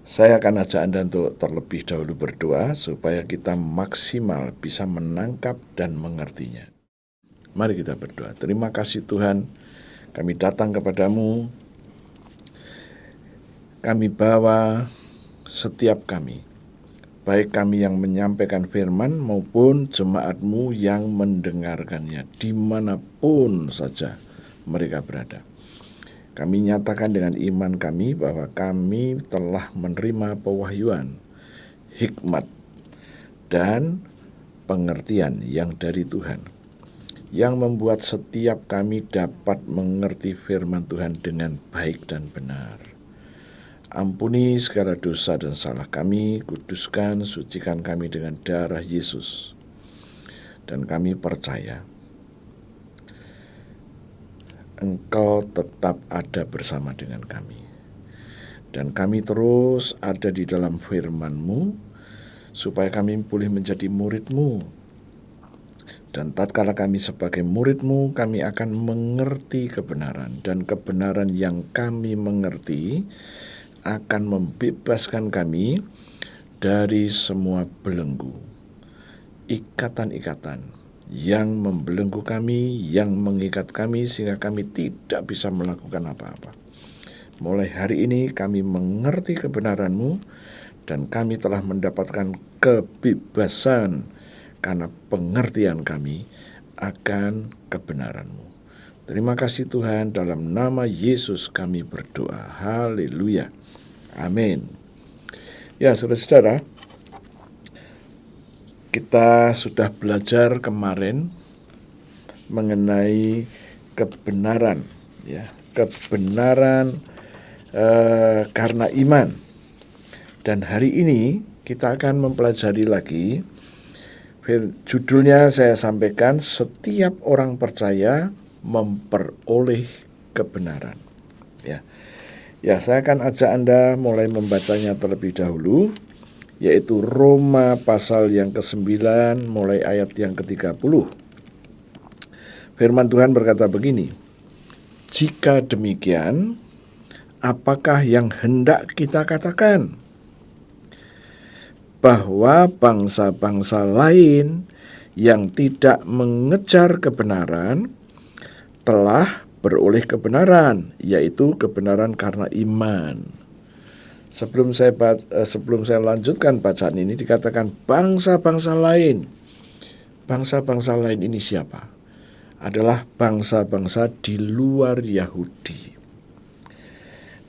S3: Saya akan ajak Anda untuk terlebih dahulu berdoa supaya kita maksimal bisa menangkap dan mengertinya. Mari kita berdoa. Terima kasih Tuhan, kami datang kepadamu. Kami bawa setiap kami, baik kami yang menyampaikan firman maupun jemaat-Mu yang mendengarkannya, dimanapun saja mereka berada. Kami nyatakan dengan iman kami bahwa kami telah menerima pewahyuan, hikmat, dan pengertian yang dari Tuhan, yang membuat setiap kami dapat mengerti firman Tuhan dengan baik dan benar. Ampuni segala dosa dan salah kami, kuduskan, sucikan kami dengan darah Yesus. Dan kami percaya Engkau tetap ada bersama dengan kami. Dan kami terus ada di dalam firman-Mu, supaya kami boleh menjadi murid-Mu. Dan tatkala kami sebagai murid-Mu, kami akan mengerti kebenaran. Dan kebenaran yang kami mengerti akan membebaskan kami dari semua belenggu, ikatan-ikatan yang membelenggu kami, yang mengikat kami sehingga kami tidak bisa melakukan apa-apa. Mulai hari ini kami mengerti kebenaran-Mu dan kami telah mendapatkan kebebasan karena pengertian kami akan kebenaran-Mu. Terima kasih Tuhan, dalam nama Yesus kami berdoa. Haleluya. Amin. Ya, saudara-saudara, kita sudah belajar kemarin mengenai kebenaran, ya, kebenaran karena iman. Dan hari ini kita akan mempelajari lagi. Judulnya saya sampaikan, setiap orang percaya memperoleh kebenaran. Ya, saya akan ajak Anda mulai membacanya terlebih dahulu, yaitu Roma pasal yang ke-9 mulai ayat yang ke-30. Firman Tuhan berkata begini, jika demikian, apakah yang hendak kita katakan? Bahwa bangsa-bangsa lain yang tidak mengejar kebenaran telah beroleh kebenaran, yaitu kebenaran karena iman. Sebelum saya lanjutkan bacaan ini, dikatakan bangsa-bangsa lain. Bangsa-bangsa lain ini siapa? Adalah bangsa-bangsa di luar Yahudi.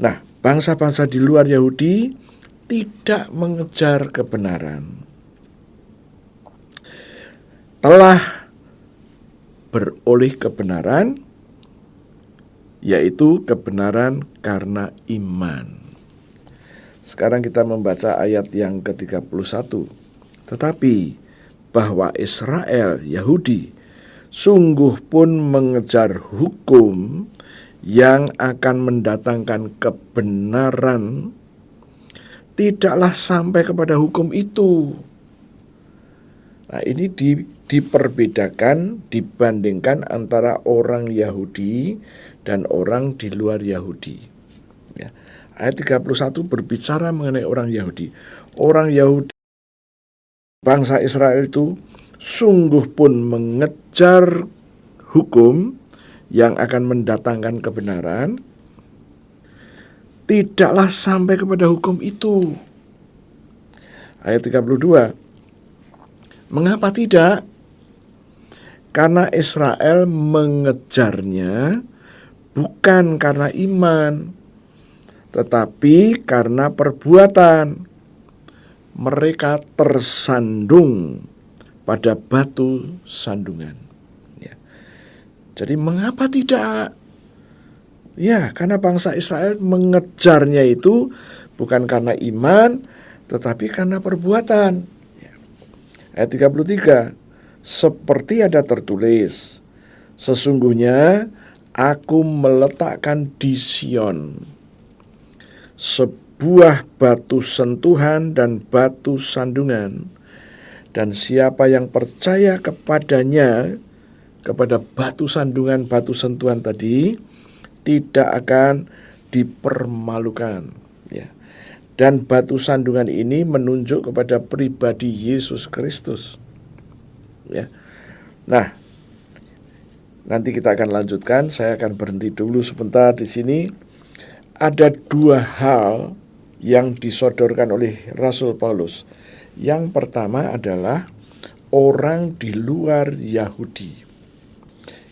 S3: Nah, bangsa-bangsa di luar Yahudi tidak mengejar kebenaran, telah beroleh kebenaran, yaitu kebenaran karena iman. Sekarang kita membaca ayat yang ke-31. Tetapi bahwa Israel, Yahudi, sungguh pun mengejar hukum yang akan mendatangkan kebenaran, tidaklah sampai kepada hukum itu. Nah, ini diperbedakan, dibandingkan antara orang Yahudi dan orang di luar Yahudi. Ya. Ayat 31 berbicara mengenai orang Yahudi. Orang Yahudi, bangsa Israel itu sungguh pun mengejar hukum yang akan mendatangkan kebenaran, tidaklah sampai kepada hukum itu. Ayat 32. Mengapa tidak? Karena Israel mengejarnya bukan karena iman, tetapi karena perbuatan. Mereka tersandung pada batu sandungan. Ya. Jadi mengapa tidak? Ya, karena bangsa Israel mengejarnya itu bukan karena iman, tetapi karena perbuatan. Ayat 33, seperti ada tertulis, sesungguhnya aku meletakkan di Sion sebuah batu sentuhan dan batu sandungan, dan siapa yang percaya kepadanya, kepada batu sandungan, batu sentuhan tadi, tidak akan dipermalukan. Ya. Dan batu sandungan ini menunjuk kepada pribadi Yesus Kristus. Ya. Nah, nanti kita akan lanjutkan. Saya akan berhenti dulu sebentar di sini. Ada dua hal yang disodorkan oleh Rasul Paulus. Yang pertama adalah orang di luar Yahudi.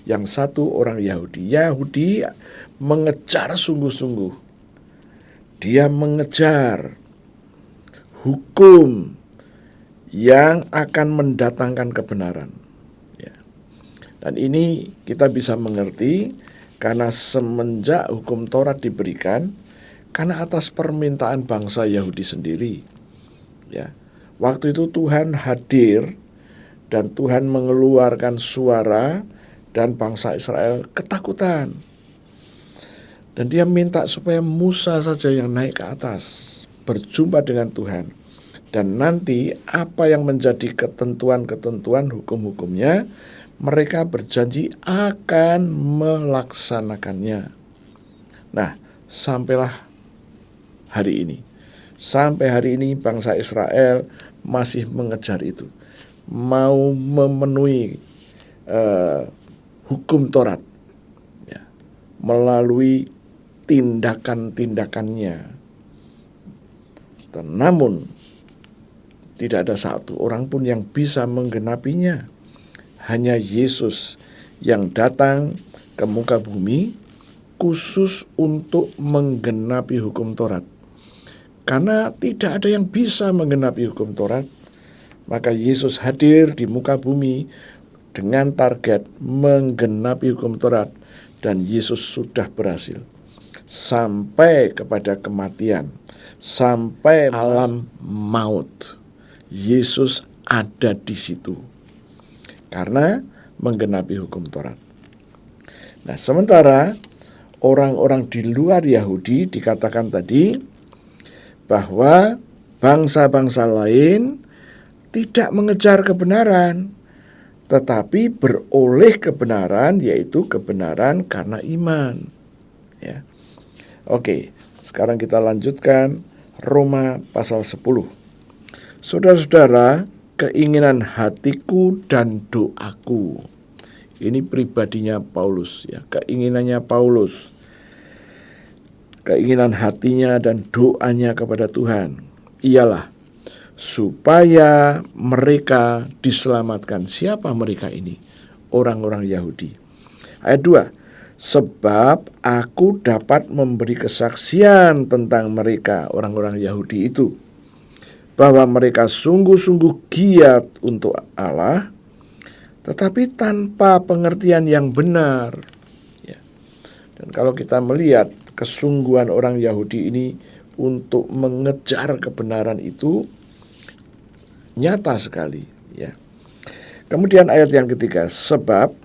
S3: Yang satu orang Yahudi. Yahudi mengejar sungguh-sungguh. Dia mengejar hukum yang akan mendatangkan kebenaran. Ya. Dan ini kita bisa mengerti karena semenjak hukum Taurat diberikan, karena atas permintaan bangsa Yahudi sendiri. Ya. Waktu itu Tuhan hadir dan Tuhan mengeluarkan suara dan bangsa Israel ketakutan. Dan dia minta supaya Musa saja yang naik ke atas, berjumpa dengan Tuhan. Dan nanti apa yang menjadi ketentuan-ketentuan hukum-hukumnya, mereka berjanji akan melaksanakannya. Nah, sampailah hari ini. Sampai hari ini bangsa Israel masih mengejar itu. Mau memenuhi hukum Taurat ya, melalui tindakan-tindakannya. Namun tidak ada satu orang pun yang bisa menggenapinya. Hanya Yesus yang datang ke muka bumi khusus untuk menggenapi hukum Taurat. Karena tidak ada yang bisa menggenapi hukum Taurat, maka Yesus hadir di muka bumi dengan target menggenapi hukum Taurat, dan Yesus sudah berhasil. Sampai kepada kematian, sampai alam maut, Yesus ada di situ karena menggenapi hukum Taurat. Nah, sementara orang-orang di luar Yahudi dikatakan tadi bahwa bangsa-bangsa lain tidak mengejar kebenaran, tetapi beroleh kebenaran, yaitu kebenaran karena iman. Ya. Oke, sekarang kita lanjutkan Roma pasal 10. Saudara-saudara, keinginan hatiku dan doaku. Ini pribadinya Paulus ya, keinginannya Paulus. Keinginan hatinya dan doanya kepada Tuhan ialah supaya mereka diselamatkan. Siapa mereka ini? Orang-orang Yahudi. Ayat 2. Sebab aku dapat memberi kesaksian tentang mereka, orang-orang Yahudi itu, bahwa mereka sungguh-sungguh giat untuk Allah, tetapi tanpa pengertian yang benar. Ya. Dan kalau kita melihat kesungguhan orang Yahudi ini untuk mengejar kebenaran itu nyata sekali. Ya. Kemudian ayat yang ketiga, sebab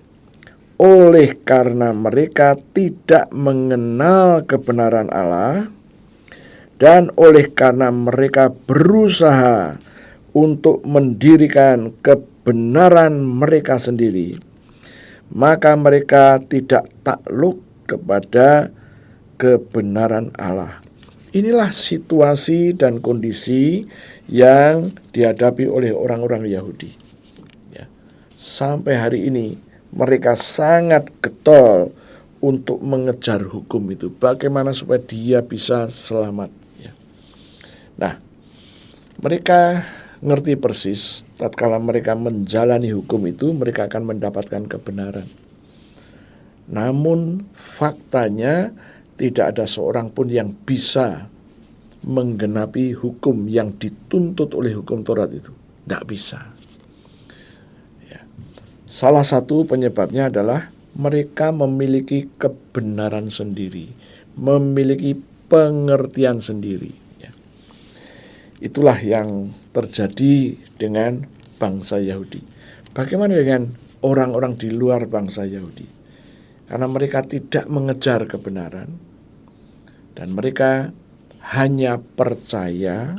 S3: oleh karena mereka tidak mengenal kebenaran Allah, dan oleh karena mereka berusaha untuk mendirikan kebenaran mereka sendiri, maka mereka tidak takluk kepada kebenaran Allah. Inilah situasi dan kondisi yang dihadapi oleh orang-orang Yahudi. Ya. Sampai hari ini mereka sangat getol untuk mengejar hukum itu. Bagaimana supaya dia bisa selamat. Ya. Nah, mereka ngerti persis tatkala mereka menjalani hukum itu, mereka akan mendapatkan kebenaran. Namun faktanya tidak ada seorang pun yang bisa menggenapi hukum yang dituntut oleh hukum Taurat itu. Tidak bisa. Ya. Salah satu penyebabnya adalah mereka memiliki kebenaran sendiri, memiliki pengertian sendiri. Ya. Itulah yang terjadi dengan bangsa Yahudi. Bagaimana dengan orang-orang di luar bangsa Yahudi? Karena mereka tidak mengejar kebenaran dan mereka hanya percaya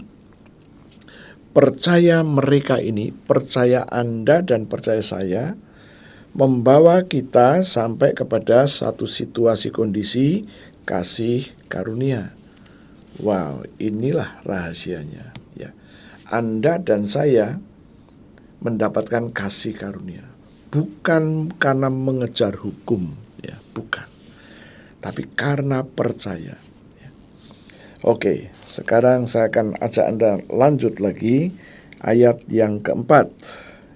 S3: mereka ini, percaya Anda dan percaya saya, membawa kita sampai kepada satu situasi kondisi kasih karunia. Wow, inilah rahasianya ya. Anda dan saya mendapatkan kasih karunia bukan karena mengejar hukum ya, bukan. Tapi karena percaya. Oke, sekarang saya akan ajak Anda lanjut lagi ayat yang keempat,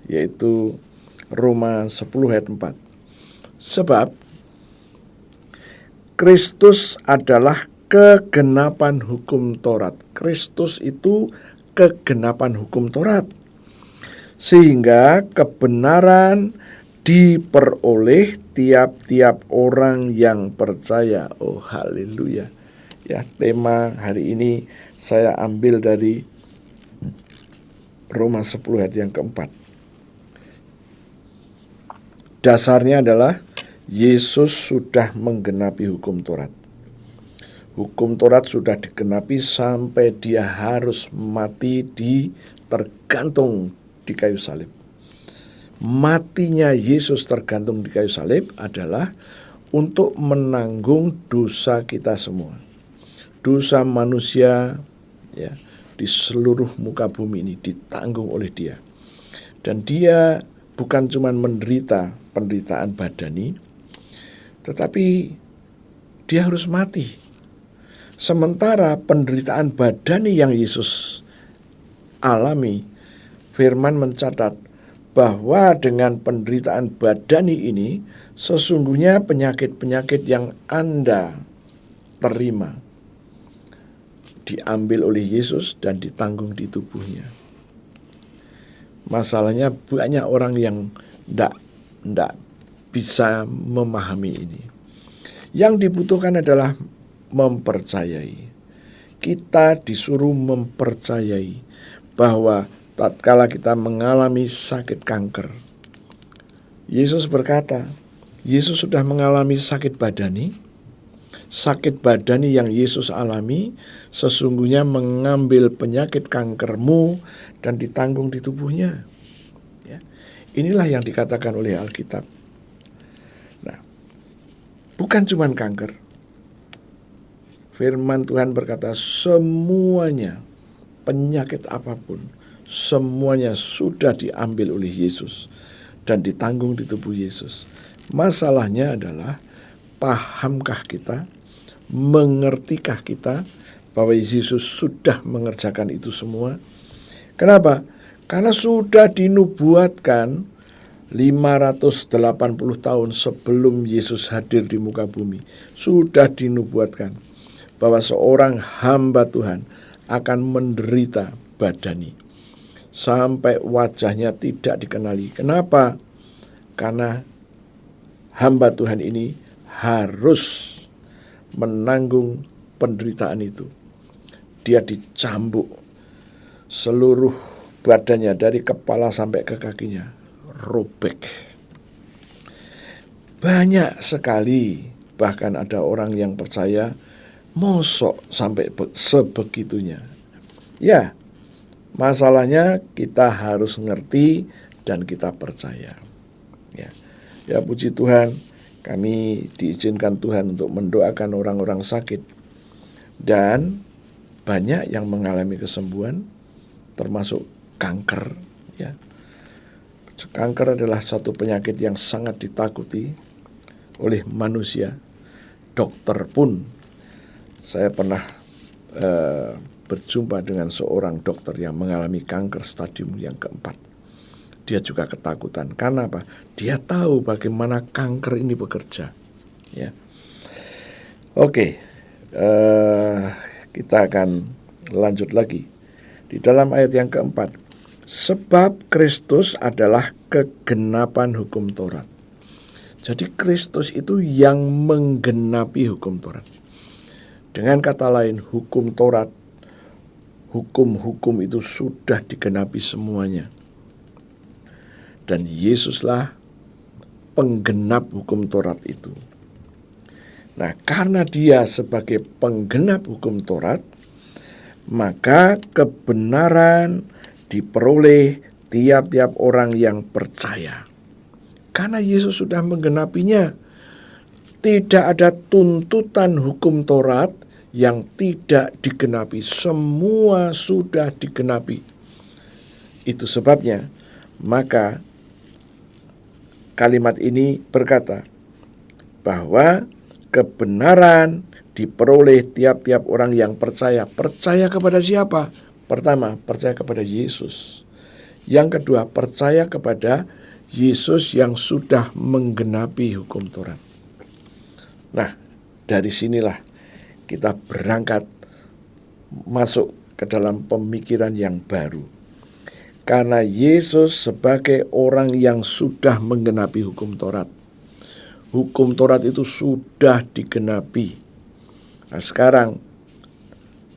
S3: yaitu Roma 10 ayat 4. Sebab Kristus adalah kegenapan hukum Taurat. Kristus itu kegenapan hukum Taurat. Sehingga kebenaran diperoleh tiap-tiap orang yang percaya. Oh, haleluya. Ya, tema hari ini saya ambil dari Roma 10 ayat yang keempat. Dasarnya adalah Yesus sudah menggenapi hukum Taurat. Hukum Taurat sudah digenapi sampai dia harus mati tergantung di kayu salib. Matinya Yesus tergantung di kayu salib adalah untuk menanggung dosa kita semua. Dosa manusia ya, di seluruh muka bumi ini ditanggung oleh dia. Dan dia bukan cuma menderita penderitaan badani, tetapi dia harus mati. Sementara penderitaan badani yang Yesus alami, firman mencatat bahwa dengan penderitaan badani ini sesungguhnya penyakit-penyakit yang Anda terima diambil oleh Yesus dan ditanggung di tubuhnya. Masalahnya banyak orang yang tidak bisa memahami ini. Yang dibutuhkan adalah mempercayai. Kita disuruh mempercayai bahwa tatkala kita mengalami sakit kanker, Yesus berkata, Yesus sudah mengalami sakit badani. Sakit badani yang Yesus alami sesungguhnya mengambil penyakit kankermu dan ditanggung di tubuhnya. Ya. Inilah yang dikatakan oleh Alkitab. Nah, bukan cuma kanker. Firman Tuhan berkata semuanya, penyakit apapun, semuanya sudah diambil oleh Yesus dan ditanggung di tubuh Yesus. Masalahnya adalah, pahamkah kita, mengertikah kita bahwa Yesus sudah mengerjakan itu semua? Kenapa? Karena sudah dinubuatkan 580 tahun sebelum Yesus hadir di muka bumi. Sudah dinubuatkan bahwa seorang hamba Tuhan akan menderita badani sampai wajahnya tidak dikenali. Kenapa? Karena hamba Tuhan ini harus menanggung penderitaan itu. Dia dicambuk seluruh badannya dari kepala sampai ke kakinya, robek. Banyak sekali, bahkan ada orang yang percaya mosok sampai sebegitunya. Ya, masalahnya kita harus ngerti dan kita percaya. Ya, puji Tuhan, kami diizinkan Tuhan untuk mendoakan orang-orang sakit. Dan banyak yang mengalami kesembuhan, termasuk kanker. Ya. Kanker adalah satu penyakit yang sangat ditakuti oleh manusia. Dokter pun, saya pernah berjumpa dengan seorang dokter yang mengalami kanker stadium yang keempat. Dia juga ketakutan. Karena apa? Dia tahu bagaimana kanker ini bekerja. Ya. Oke, kita akan lanjut lagi. Di dalam ayat yang keempat. Sebab Kristus adalah kegenapan hukum Taurat. Jadi Kristus itu yang menggenapi hukum Taurat. Dengan kata lain, hukum Taurat, hukum-hukum itu sudah digenapi semuanya. Dan Yesuslah penggenap hukum Taurat itu. Nah, karena dia sebagai penggenap hukum Taurat, maka kebenaran diperoleh tiap-tiap orang yang percaya. Karena Yesus sudah menggenapinya, tidak ada tuntutan hukum Taurat yang tidak digenapi. Semua sudah digenapi. Itu sebabnya, maka kalimat ini berkata bahwa kebenaran diperoleh tiap-tiap orang yang percaya. Percaya kepada siapa? Pertama, percaya kepada Yesus. Yang kedua, percaya kepada Yesus yang sudah menggenapi hukum Taurat. Nah, dari sinilah kita berangkat masuk ke dalam pemikiran yang baru. Karena Yesus sebagai orang yang sudah menggenapi hukum Taurat. Hukum Taurat itu sudah digenapi. Nah, sekarang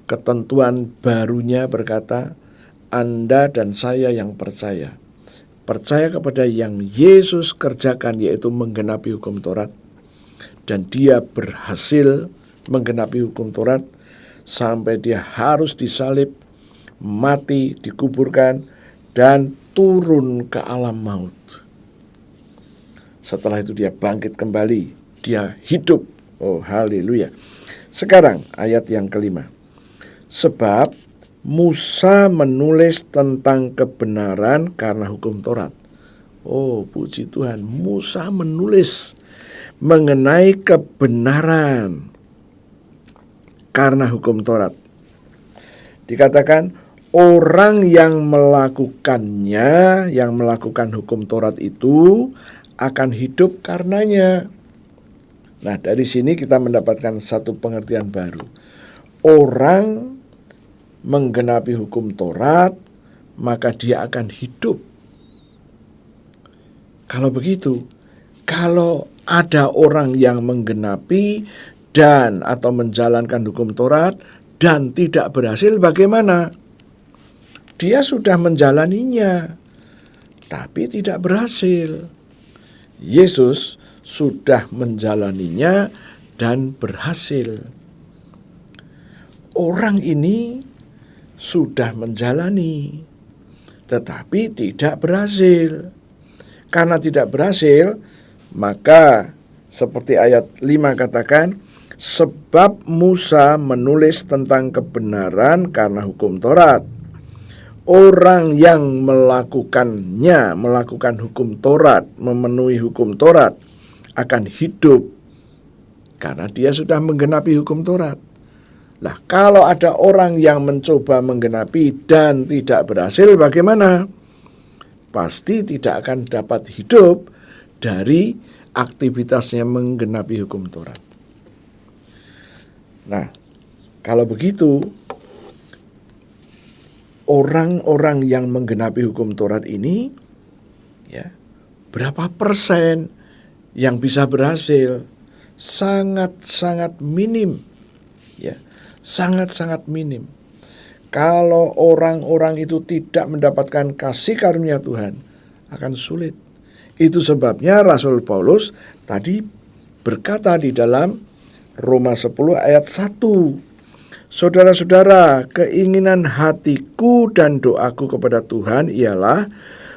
S3: ketentuan barunya berkata, Anda dan saya yang percaya kepada yang Yesus kerjakan, yaitu menggenapi hukum Taurat. Dan dia berhasil menggenapi hukum Taurat sampai dia harus disalib, mati, dikuburkan, dan turun ke alam maut. Setelah itu dia bangkit kembali, dia hidup. Oh, haleluya. Sekarang ayat yang kelima. Sebab Musa menulis tentang kebenaran karena hukum Taurat. Oh, puji Tuhan, Musa menulis mengenai kebenaran karena hukum Taurat. Dikatakan orang yang melakukannya, yang melakukan hukum Taurat itu akan hidup karenanya. Nah, dari sini kita mendapatkan satu pengertian baru. Orang menggenapi hukum Taurat, maka dia akan hidup. Kalau begitu, kalau ada orang yang menggenapi dan atau menjalankan hukum Taurat dan tidak berhasil, bagaimana? Dia sudah menjalaninya, tapi tidak berhasil. Yesus sudah menjalaninya dan berhasil. Orang ini sudah menjalani, tetapi tidak berhasil. Karena tidak berhasil, maka seperti ayat 5 katakan, sebab Musa menulis tentang kebenaran karena hukum Taurat. Orang yang melakukannya, melakukan hukum Taurat, memenuhi hukum Taurat, akan hidup karena dia sudah menggenapi hukum Taurat. Lah, kalau ada orang yang mencoba menggenapi dan tidak berhasil, bagaimana? Pasti tidak akan dapat hidup dari aktivitasnya menggenapi hukum Taurat. Nah, kalau begitu, orang-orang yang menggenapi hukum Taurat ini, ya, berapa persen yang bisa berhasil? Sangat-sangat minim, ya, sangat-sangat minim. Kalau orang-orang itu tidak mendapatkan kasih karunia Tuhan, akan sulit. Itu sebabnya Rasul Paulus tadi berkata di dalam Roma 10 ayat 1, saudara-saudara, keinginan hatiku dan doaku kepada Tuhan ialah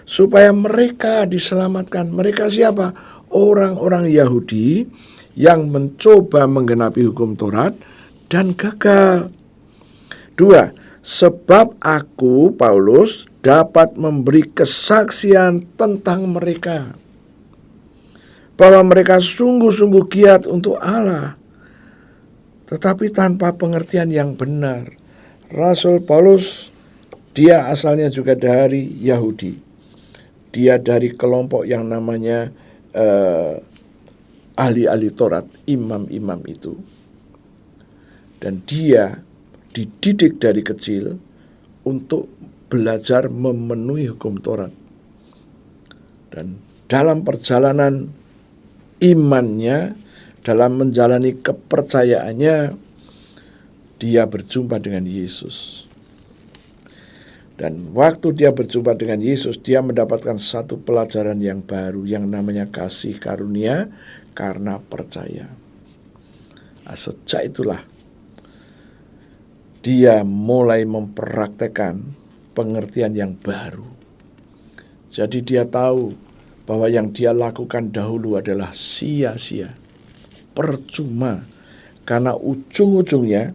S3: supaya mereka diselamatkan. Mereka siapa? Orang-orang Yahudi yang mencoba menggenapi hukum Taurat dan gagal. 2. Sebab aku, Paulus, dapat memberi kesaksian tentang mereka, bahwa mereka sungguh-sungguh giat untuk Allah, tetapi tanpa pengertian yang benar. Rasul Paulus, dia asalnya juga dari Yahudi. Dia dari kelompok yang namanya ahli-ahli Taurat, imam-imam itu. Dan dia dididik dari kecil untuk belajar memenuhi hukum Taurat. Dan dalam perjalanan imannya, dalam menjalani kepercayaannya, dia berjumpa dengan Yesus. Dan waktu dia berjumpa dengan Yesus, dia mendapatkan satu pelajaran yang baru yang namanya kasih karunia karena percaya. Nah, sejak itulah dia mulai mempraktekkan pengertian yang baru. Jadi dia tahu bahwa yang dia lakukan dahulu adalah sia-sia, percuma, karena ujung-ujungnya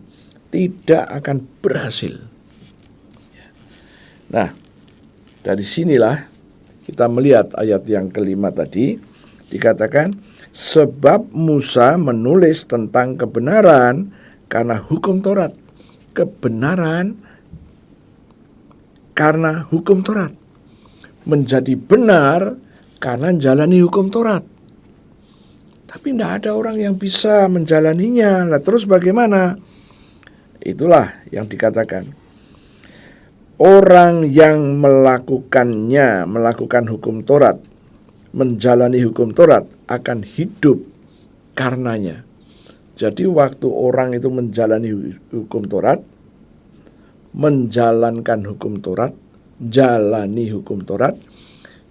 S3: tidak akan berhasil. Nah, dari sinilah kita melihat ayat yang kelima tadi, dikatakan, sebab Musa menulis tentang kebenaran karena hukum Taurat. Kebenaran karena hukum Taurat. Menjadi benar karena menjalani hukum Taurat. Tapi tidak ada orang yang bisa menjalaninya. Nah, terus bagaimana? Itulah yang dikatakan. Orang yang melakukan hukum Taurat, menjalani hukum Taurat, akan hidup karenanya. Jadi waktu orang itu menjalani hukum Taurat, menjalankan hukum Taurat, jalani hukum Taurat,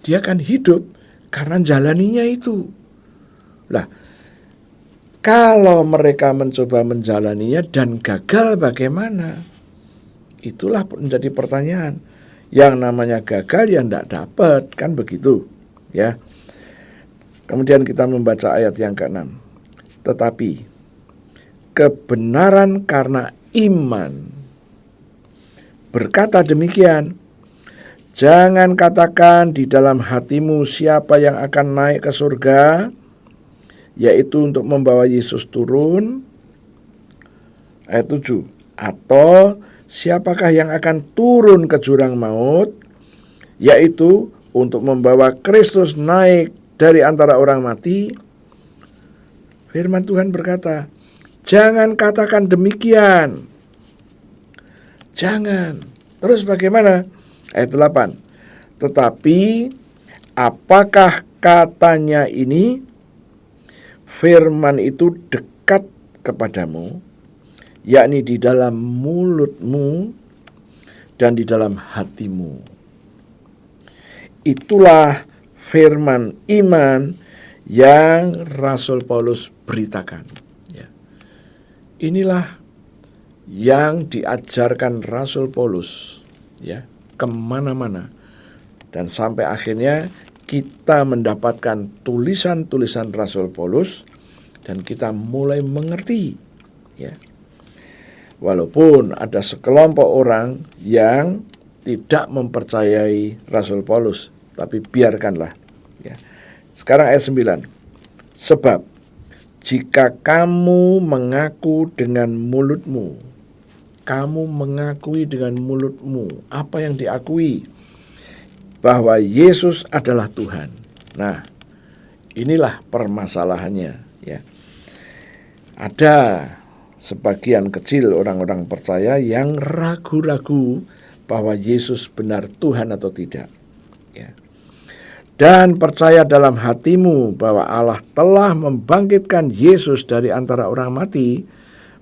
S3: dia akan hidup karena jalaninya itu. Lah, kalau mereka mencoba menjalaninya dan gagal bagaimana? Itulah menjadi pertanyaan. Yang namanya gagal ya tidak dapat, kan begitu, ya. Kemudian kita membaca ayat yang ke-6. Tetapi kebenaran karena iman berkata demikian, jangan katakan di dalam hatimu siapa yang akan naik ke surga, yaitu untuk membawa Yesus turun. Ayat 7. Atau siapakah yang akan turun ke jurang maut, yaitu untuk membawa Kristus naik dari antara orang mati. Firman Tuhan berkata, jangan katakan demikian. Jangan. Terus bagaimana? Ayat 8. Tetapi apakah katanya ini? Firman itu dekat kepadamu, yakni di dalam mulutmu dan di dalam hatimu. Itulah firman iman yang Rasul Paulus beritakan. Ya. Inilah yang diajarkan Rasul Paulus, ya, kemana-mana. Dan sampai akhirnya kita mendapatkan tulisan-tulisan Rasul Paulus dan kita mulai mengerti, ya. Walaupun ada sekelompok orang yang tidak mempercayai Rasul Paulus, tapi biarkanlah, ya. Sekarang ayat 9. Sebab jika kamu mengaku dengan mulutmu, kamu mengakui dengan mulutmu, apa yang diakui? Bahwa Yesus adalah Tuhan. Nah, inilah permasalahannya, ya. Ada sebagian kecil orang-orang percaya yang ragu-ragu bahwa Yesus benar Tuhan atau tidak, ya. Dan percaya dalam hatimu bahwa Allah telah membangkitkan Yesus dari antara orang mati,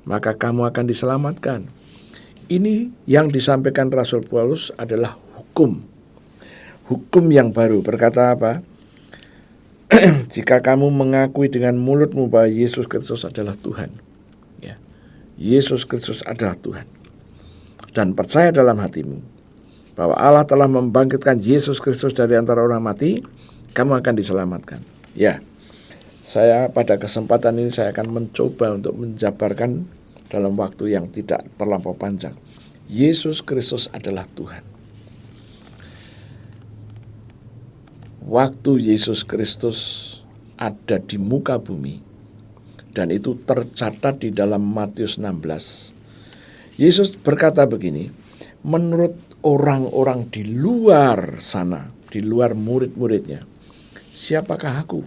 S3: maka kamu akan diselamatkan. Ini yang disampaikan Rasul Paulus adalah hukum. Hukum yang baru berkata apa? Jika kamu mengakui dengan mulutmu bahwa Yesus Kristus adalah Tuhan, ya. Yesus Kristus adalah Tuhan, dan percaya dalam hatimu bahwa Allah telah membangkitkan Yesus Kristus dari antara orang mati, kamu akan diselamatkan. Ya, saya pada kesempatan ini saya akan mencoba untuk menjabarkan dalam waktu yang tidak terlampau panjang. Yesus Kristus adalah Tuhan. Waktu Yesus Kristus ada di muka bumi, dan itu tercatat di dalam Matius 16. Yesus berkata begini, menurut orang-orang di luar sana, di luar murid-muridnya, siapakah aku?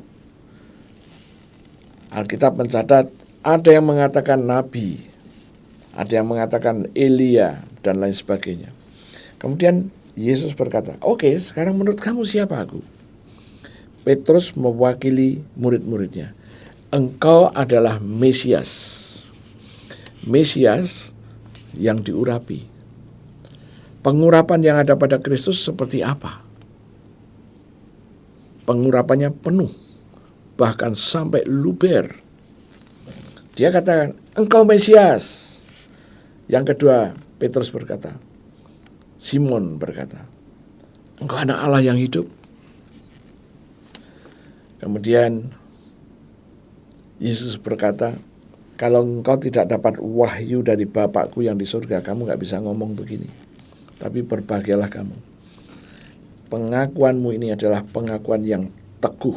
S3: Alkitab mencatat ada yang mengatakan nabi, ada yang mengatakan Elia, dan lain sebagainya. Kemudian Yesus berkata, oke, sekarang menurut kamu siapa aku? Petrus mewakili murid-muridnya, engkau adalah Mesias. Mesias yang diurapi. Pengurapan yang ada pada Kristus seperti apa? Pengurapannya penuh, bahkan sampai luber. Dia katakan, engkau Mesias. Yang kedua, Petrus berkata, Simon berkata, engkau anak Allah yang hidup. Kemudian Yesus berkata, kalau engkau tidak dapat wahyu dari Bapakku yang di surga, kamu gak bisa ngomong begini. Tapi berbahagialah kamu. Pengakuanmu ini adalah pengakuan yang teguh,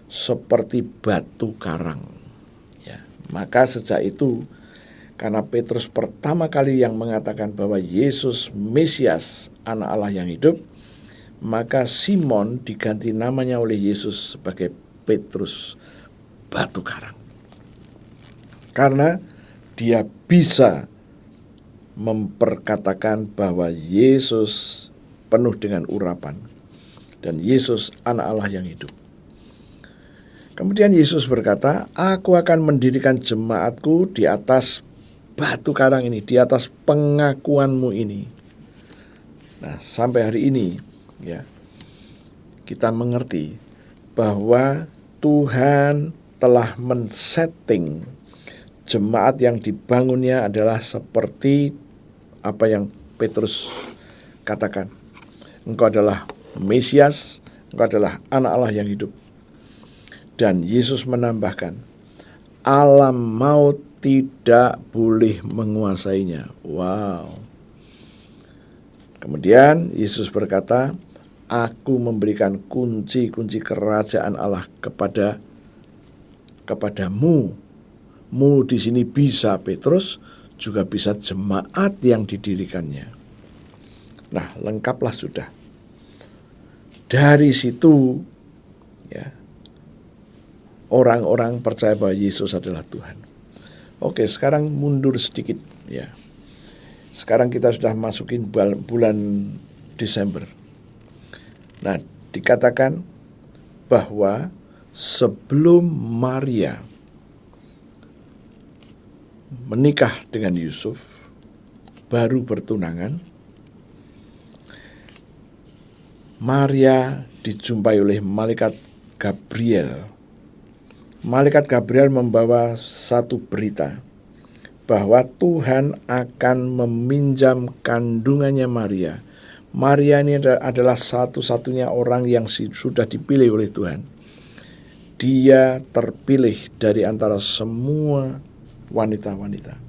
S3: seperti batu karang. Ya, maka sejak itu, karena Petrus pertama kali yang mengatakan bahwa Yesus Mesias, anak Allah yang hidup, maka Simon diganti namanya oleh Yesus sebagai Petrus, batu karang. Karena dia bisa memperkatakan bahwa Yesus penuh dengan urapan dan Yesus anak Allah yang hidup. Kemudian Yesus berkata, aku akan mendirikan jemaatku di atas batu karang ini, di atas pengakuanmu ini. Nah, sampai hari ini ya, kita mengerti bahwa Tuhan telah men-setting jemaat yang dibangunnya adalah seperti apa yang Petrus katakan. Engkau adalah Mesias, engkau adalah anak Allah yang hidup. Dan Yesus menambahkan, alam maut tidak boleh menguasainya. Wow. Kemudian Yesus berkata, aku memberikan kunci-kunci kerajaan Allah kepadamu. Mu di sini bisa Petrus, juga bisa jemaat yang didirikannya. Nah, lengkaplah sudah. Dari situ ya, orang-orang percaya bahwa Yesus adalah Tuhan. Oke, sekarang mundur sedikit ya. Sekarang kita sudah masukin bulan Desember. Nah, dikatakan bahwa sebelum Maria menikah dengan Yusuf, baru bertunangan, Maria dijumpai oleh malaikat Gabriel. Malaikat Gabriel membawa satu berita bahwa Tuhan akan meminjam kandungannya Maria. Maria ini adalah satu-satunya orang yang sudah dipilih oleh Tuhan. Dia terpilih dari antara semua wanita-wanita.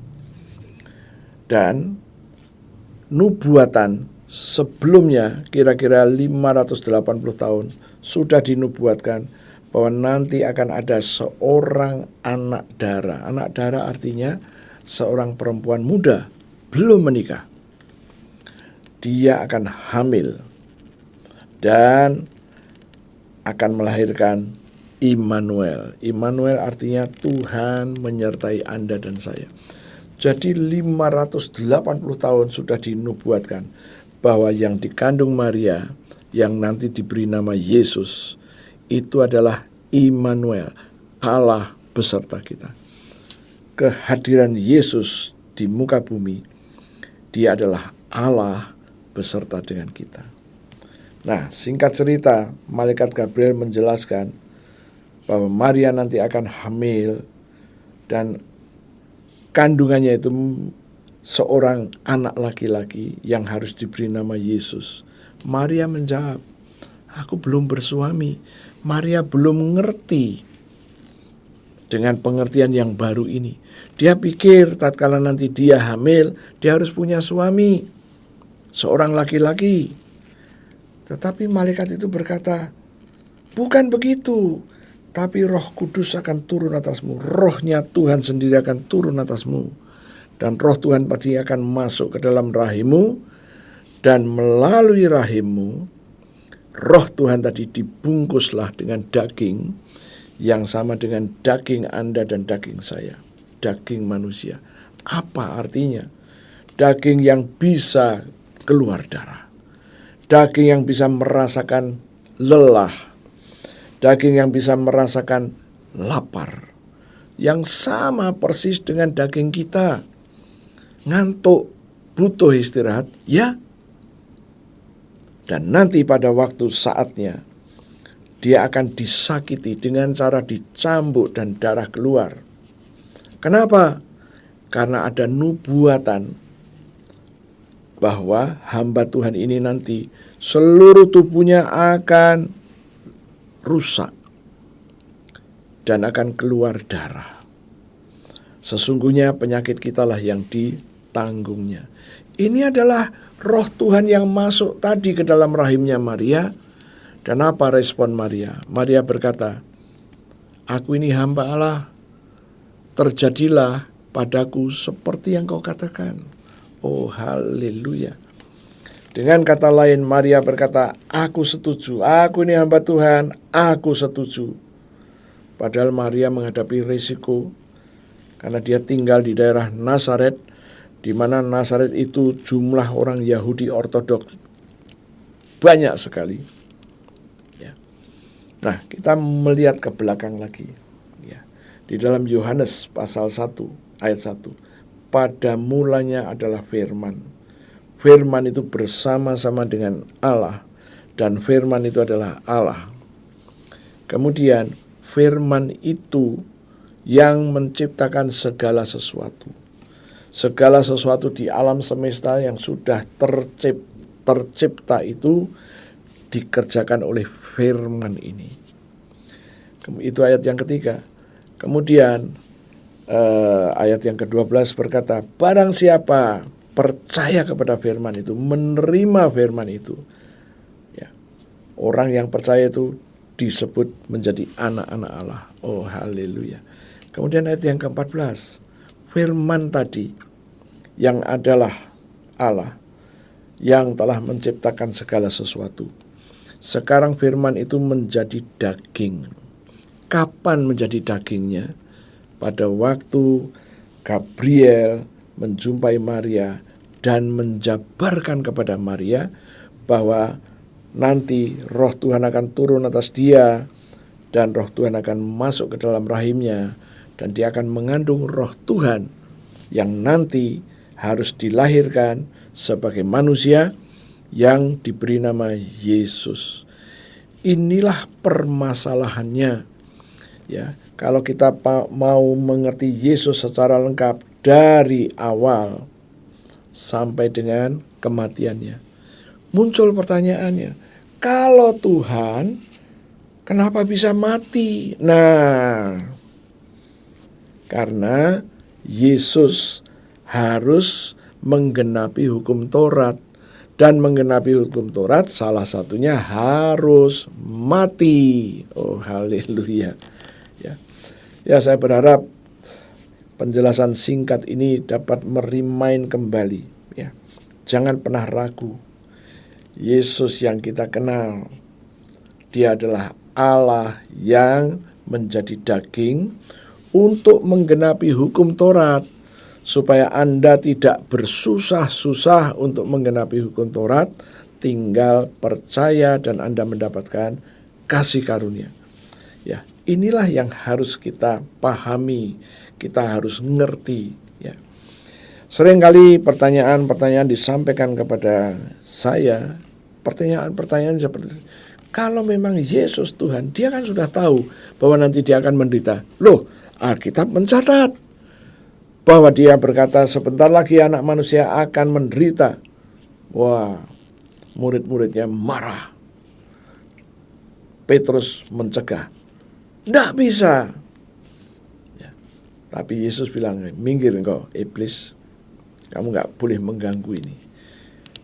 S3: Dan nubuatan sebelumnya kira-kira 580 tahun sudah dinubuatkan bahwa nanti akan ada seorang anak dara. Anak dara artinya seorang perempuan muda belum menikah. Dia akan hamil dan akan melahirkan Immanuel. Immanuel artinya Tuhan menyertai Anda dan saya. Jadi 580 tahun sudah dinubuatkan bahwa yang dikandung Maria, yang nanti diberi nama Yesus, itu adalah Immanuel, Allah beserta kita. Kehadiran Yesus di muka bumi, dia adalah Allah beserta dengan kita. Nah, singkat cerita, malaikat Gabriel menjelaskan bahwa Maria nanti akan hamil dan kandungannya itu seorang anak laki-laki yang harus diberi nama Yesus. Maria menjawab, aku belum bersuami. Maria belum mengerti dengan pengertian yang baru ini. Dia pikir tatkala nanti dia hamil, dia harus punya suami, seorang laki-laki. Tetapi malaikat itu berkata, bukan begitu. Tapi Roh Kudus akan turun atasmu. Rohnya Tuhan sendiri akan turun atasmu. Dan Roh Tuhan pasti akan masuk ke dalam rahimmu. Dan melalui rahimmu, Roh Tuhan tadi dibungkuslah dengan daging yang sama dengan daging Anda dan daging saya. Daging manusia. Apa artinya? Daging yang bisa keluar darah. Daging yang bisa merasakan lelah. Daging yang bisa merasakan lapar. Yang sama persis dengan daging kita. Ngantuk, butuh istirahat. Ya, Dan nanti pada waktu saatnya dia akan disakiti dengan cara dicambuk dan darah keluar. Kenapa? Karena ada nubuatan bahwa hamba Tuhan ini nanti seluruh tubuhnya akan rusak dan akan keluar darah. Sesungguhnya penyakit kitalah yang ditanggungnya. Ini adalah roh Tuhan yang masuk tadi ke dalam rahimnya Maria. Dan apa respon Maria? Maria berkata, "Aku ini hamba Allah, terjadilah padaku seperti yang kau katakan." Oh, haleluya. Dengan kata lain, Maria berkata, "Aku setuju, aku ini hamba Tuhan, aku setuju." Padahal Maria menghadapi risiko karena dia tinggal di daerah Nazaret, di mana Nazaret itu jumlah orang Yahudi Ortodoks banyak sekali. Nah, kita melihat ke belakang lagi. Ya. Di dalam Yohanes pasal 1 ayat 1. Pada mulanya adalah firman. Firman itu bersama-sama dengan Allah. Dan firman itu adalah Allah. Kemudian firman itu yang menciptakan segala sesuatu. Segala sesuatu di alam semesta yang sudah tercipta itu dikerjakan oleh firman ini. Itu ayat yang ketiga. Kemudian ayat yang ke-12 berkata, barang siapa percaya kepada firman itu, menerima firman itu, ya, orang yang percaya itu disebut menjadi anak-anak Allah. Oh, haleluya. Kemudian ayat yang ke-14, firman tadi yang adalah Allah yang telah menciptakan segala sesuatu. Sekarang firman itu menjadi daging. Kapan menjadi dagingnya? Pada waktu Gabriel menjumpai Maria dan menjabarkan kepada Maria bahwa nanti roh Tuhan akan turun atas dia dan roh Tuhan akan masuk ke dalam rahimnya dan dia akan mengandung roh Tuhan yang nanti harus dilahirkan sebagai manusia yang diberi nama Yesus. Inilah permasalahannya. Ya, kalau kita mau mengerti Yesus secara lengkap dari awal sampai dengan kematiannya, muncul pertanyaannya, kalau Tuhan kenapa bisa mati? Nah, karena Yesus harus menggenapi hukum Taurat. Dan menggenapi hukum Taurat salah satunya harus mati. Oh, haleluya. Ya, saya berharap penjelasan singkat ini dapat merimain kembali. Ya, jangan pernah ragu. Yesus yang kita kenal, dia adalah Allah yang menjadi daging untuk menggenapi hukum Taurat. Supaya Anda tidak bersusah-susah untuk menggenapi hukum Taurat, tinggal percaya dan Anda mendapatkan kasih karunia. Ya, inilah yang harus kita pahami, kita harus ngerti. Ya. Seringkali pertanyaan-pertanyaan disampaikan kepada saya, pertanyaan-pertanyaan seperti, kalau memang Yesus Tuhan, dia kan sudah tahu bahwa nanti dia akan menderita. Loh, Alkitab mencatat bahwa dia berkata sebentar lagi anak manusia akan menderita. Wah, murid-muridnya marah. Petrus mencegah. Tidak bisa. Ya. Tapi Yesus bilang, minggir engkau iblis. Kamu gak boleh mengganggu ini.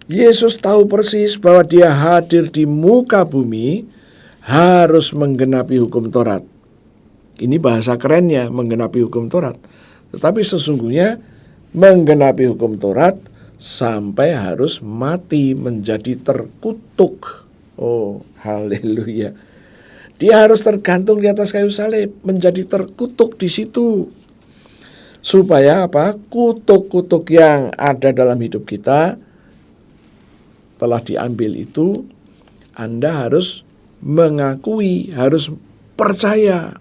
S3: Yesus tahu persis bahwa dia hadir di muka bumi harus menggenapi hukum Taurat. Ini bahasa kerennya, menggenapi hukum Taurat. Tetapi sesungguhnya menggenapi hukum Taurat sampai harus mati, menjadi terkutuk. Oh, haleluya. Dia harus tergantung di atas kayu salib, menjadi terkutuk di situ. Supaya apa? Kutuk-kutuk yang ada dalam hidup kita telah diambil itu, Anda harus mengakui, harus percaya.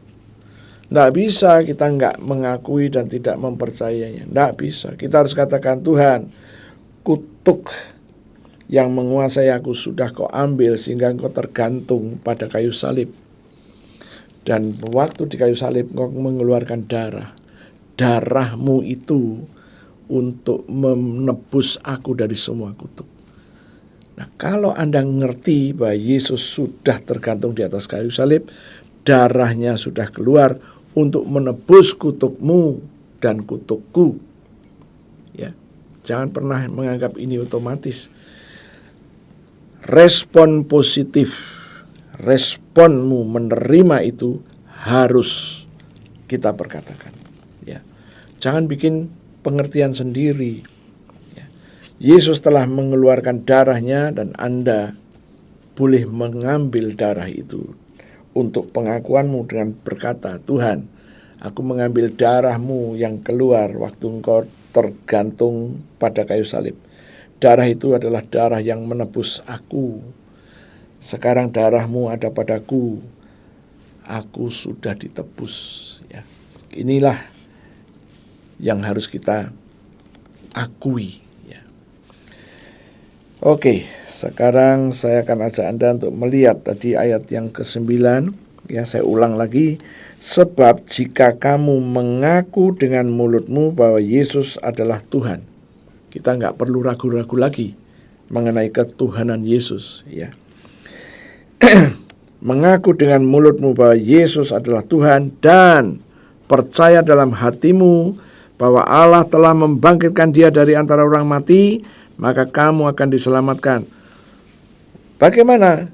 S3: Tidak bisa kita nggak mengakui dan tidak mempercayainya. Tidak bisa. Kita harus katakan, Tuhan, kutuk yang menguasai aku sudah kau ambil sehingga engkau tergantung pada kayu salib. Dan waktu di kayu salib engkau mengeluarkan darah. Darahmu itu untuk menebus aku dari semua kutuk. Nah, kalau Anda ngerti bahwa Yesus sudah tergantung di atas kayu salib, darahnya sudah keluar untuk menebus kutukmu dan kutukku. Ya, jangan pernah menganggap ini otomatis. Respon positif, responmu menerima itu harus kita perkatakan. Ya, jangan bikin pengertian sendiri. Yesus telah mengeluarkan darahnya dan Anda boleh mengambil darah itu untuk pengakuanmu dengan berkata, Tuhan, aku mengambil darahmu yang keluar waktu engkau tergantung pada kayu salib. Darah itu adalah darah yang menebus aku. Sekarang darahmu ada padaku. Aku sudah ditebus. Ya. Inilah yang harus kita akui. Oke, sekarang saya akan ajak Anda untuk melihat tadi ayat yang ke-9. Ya, saya ulang lagi. Sebab jika kamu mengaku dengan mulutmu bahwa Yesus adalah Tuhan. Kita nggak perlu ragu-ragu lagi mengenai ketuhanan Yesus. Ya. Mengaku dengan mulutmu bahwa Yesus adalah Tuhan dan percaya dalam hatimu bahwa Allah telah membangkitkan dia dari antara orang mati, maka kamu akan diselamatkan. Bagaimana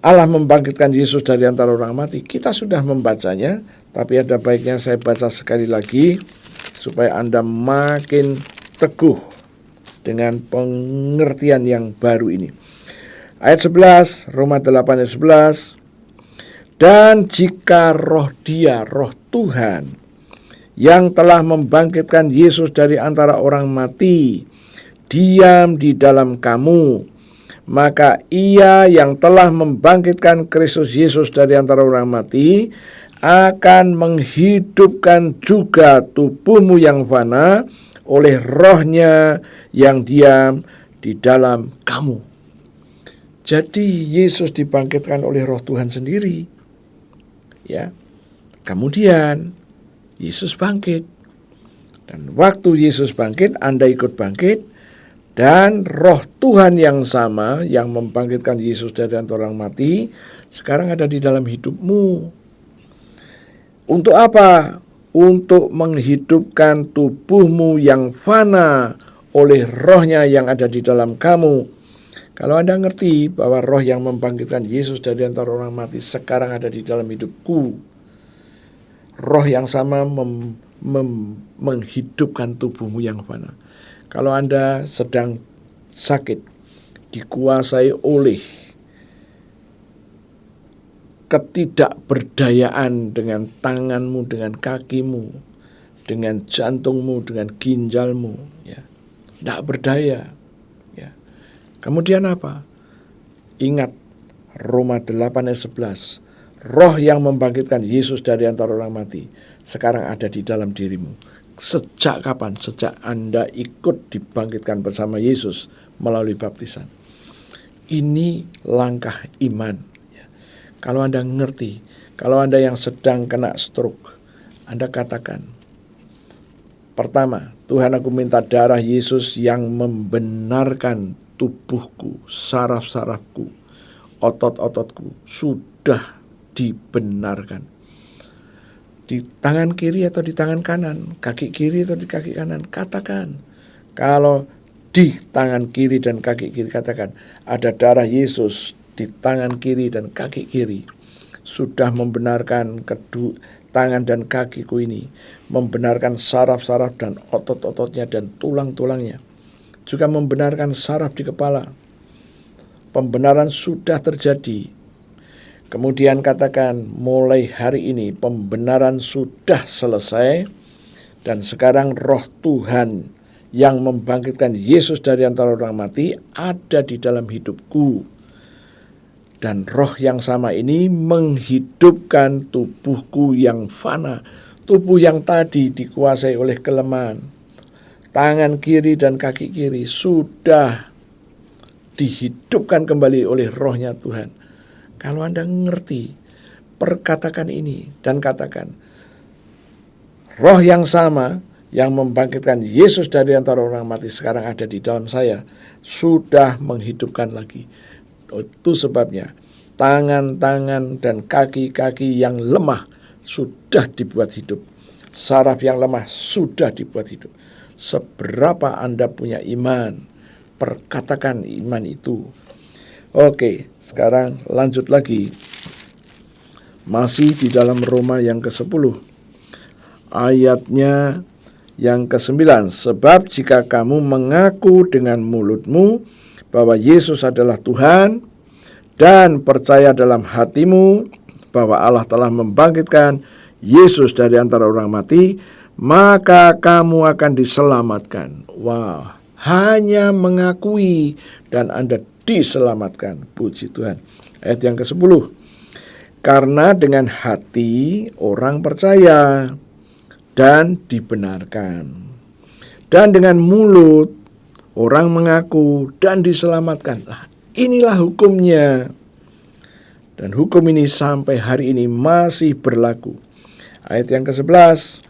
S3: Allah membangkitkan Yesus dari antara orang mati? Kita sudah membacanya, tapi ada baiknya saya baca sekali lagi supaya Anda makin teguh dengan pengertian yang baru ini. Ayat 11, Roma 8 ayat 11. Dan jika roh dia, roh Tuhan, yang telah membangkitkan Yesus dari antara orang mati, diam di dalam kamu, maka ia yang telah membangkitkan Kristus Yesus dari antara orang mati akan menghidupkan juga tubuhmu yang fana oleh rohnya yang diam di dalam kamu. Jadi Yesus dibangkitkan oleh roh Tuhan sendiri. Ya. Kemudian Yesus bangkit. Dan waktu Yesus bangkit, Anda ikut bangkit. Dan roh Tuhan yang sama yang membangkitkan Yesus dari antara orang mati sekarang ada di dalam hidupmu. Untuk apa? Untuk menghidupkan tubuhmu yang fana oleh rohnya yang ada di dalam kamu. Kalau Anda ngerti bahwa roh yang membangkitkan Yesus dari antara orang mati sekarang ada di dalam hidupku, roh yang sama menghidupkan tubuhmu yang fana. Kalau Anda sedang sakit, dikuasai oleh ketidakberdayaan dengan tanganmu, dengan kakimu, dengan jantungmu, dengan ginjalmu, ya, tidak berdaya. Ya. Kemudian apa? Ingat Roma 8 ayat 11. Roh yang membangkitkan Yesus dari antara orang mati sekarang ada di dalam dirimu. Sejak kapan? Sejak Anda ikut dibangkitkan bersama Yesus melalui baptisan. Ini langkah iman. Kalau Anda ngerti, kalau Anda yang sedang kena stroke, Anda katakan, pertama, Tuhan, aku minta darah Yesus yang membenarkan tubuhku, saraf-sarafku, otot-ototku sudah dibenarkan. Di tangan kiri atau di tangan kanan, kaki kiri atau di kaki kanan, katakan. Kalau di tangan kiri dan kaki kiri, katakan, ada darah Yesus di tangan kiri dan kaki kiri. Sudah membenarkan kedua tangan dan kakiku ini, membenarkan saraf-saraf dan otot-ototnya dan tulang-tulangnya. Juga membenarkan saraf di kepala. Pembenaran sudah terjadi. Kemudian katakan, mulai hari ini pembenaran sudah selesai dan sekarang roh Tuhan yang membangkitkan Yesus dari antara orang mati ada di dalam hidupku. Dan roh yang sama ini menghidupkan tubuhku yang fana. Tubuh yang tadi dikuasai oleh kelemahan. Tangan kiri dan kaki kiri sudah dihidupkan kembali oleh rohnya Tuhan. Kalau Anda ngerti, perkatakan ini dan katakan, roh yang sama yang membangkitkan Yesus dari antara orang mati sekarang ada di dalam saya, sudah menghidupkan lagi. Itu sebabnya tangan-tangan dan kaki-kaki yang lemah sudah dibuat hidup. Saraf yang lemah sudah dibuat hidup. Seberapa Anda punya iman, perkatakan iman itu. Oke, sekarang lanjut lagi. Masih di dalam Roma yang ke-10. Ayatnya yang ke-9. Sebab jika kamu mengaku dengan mulutmu bahwa Yesus adalah Tuhan dan percaya dalam hatimu bahwa Allah telah membangkitkan Yesus dari antara orang mati, maka kamu akan diselamatkan. Wow, hanya mengakui dan Anda diselamatkan. Puji Tuhan. Ayat yang ke-10. Karena dengan hati orang percaya dan dibenarkan, dan dengan mulut orang mengaku dan diselamatkan. Inilah hukumnya. Dan hukum ini sampai hari ini masih berlaku. Ayat yang ke-11.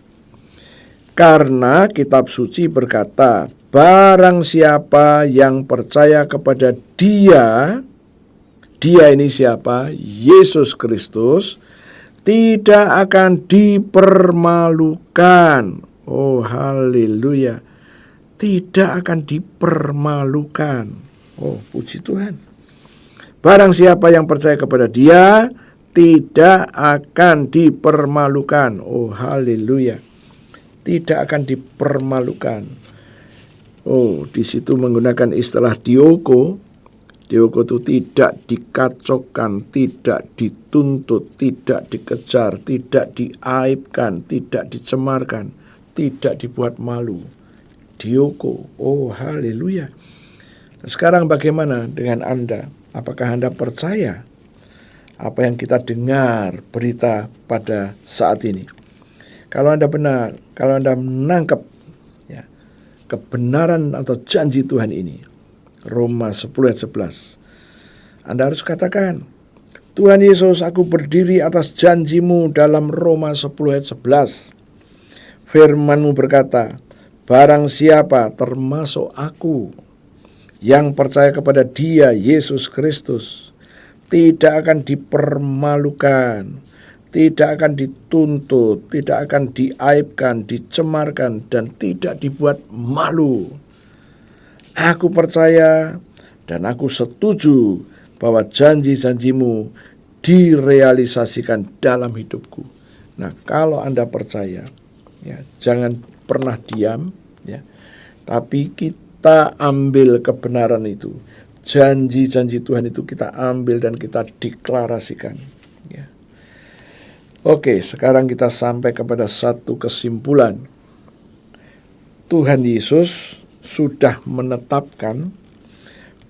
S3: Karena kitab suci berkata, barang siapa yang percaya kepada Dia ini siapa? Yesus Kristus, tidak akan dipermalukan. Oh, haleluya. Tidak akan dipermalukan. Oh, puji Tuhan. Barang siapa yang percaya kepada Dia, tidak akan dipermalukan. Oh, haleluya. Tidak akan dipermalukan. Oh, di situ menggunakan istilah dioko. Dioko itu tidak dikacaukan, tidak dituntut, tidak dikejar, tidak diaibkan, tidak dicemarkan, tidak dibuat malu. Dioko. Oh, haleluya. Sekarang bagaimana dengan Anda? Apakah Anda percaya apa yang kita dengar berita pada saat ini? Kalau Anda benar, kalau Anda menangkap kebenaran atau janji Tuhan ini, Roma 10 ayat 11, Anda harus katakan, Tuhan Yesus, aku berdiri atas janjimu dalam Roma 10 ayat 11. Firman-Mu berkata, barang siapa termasuk aku yang percaya kepada Dia, Yesus Kristus, tidak akan dipermalukan, tidak akan dituntut, tidak akan diaibkan, dicemarkan, dan tidak dibuat malu. Aku percaya dan aku setuju bahwa janji-janjimu direalisasikan dalam hidupku. Nah, kalau Anda percaya, jangan pernah diam, tapi kita ambil kebenaran itu. Janji-janji Tuhan itu kita ambil dan kita deklarasikan. Oke, sekarang kita sampai kepada satu kesimpulan. Tuhan Yesus sudah menetapkan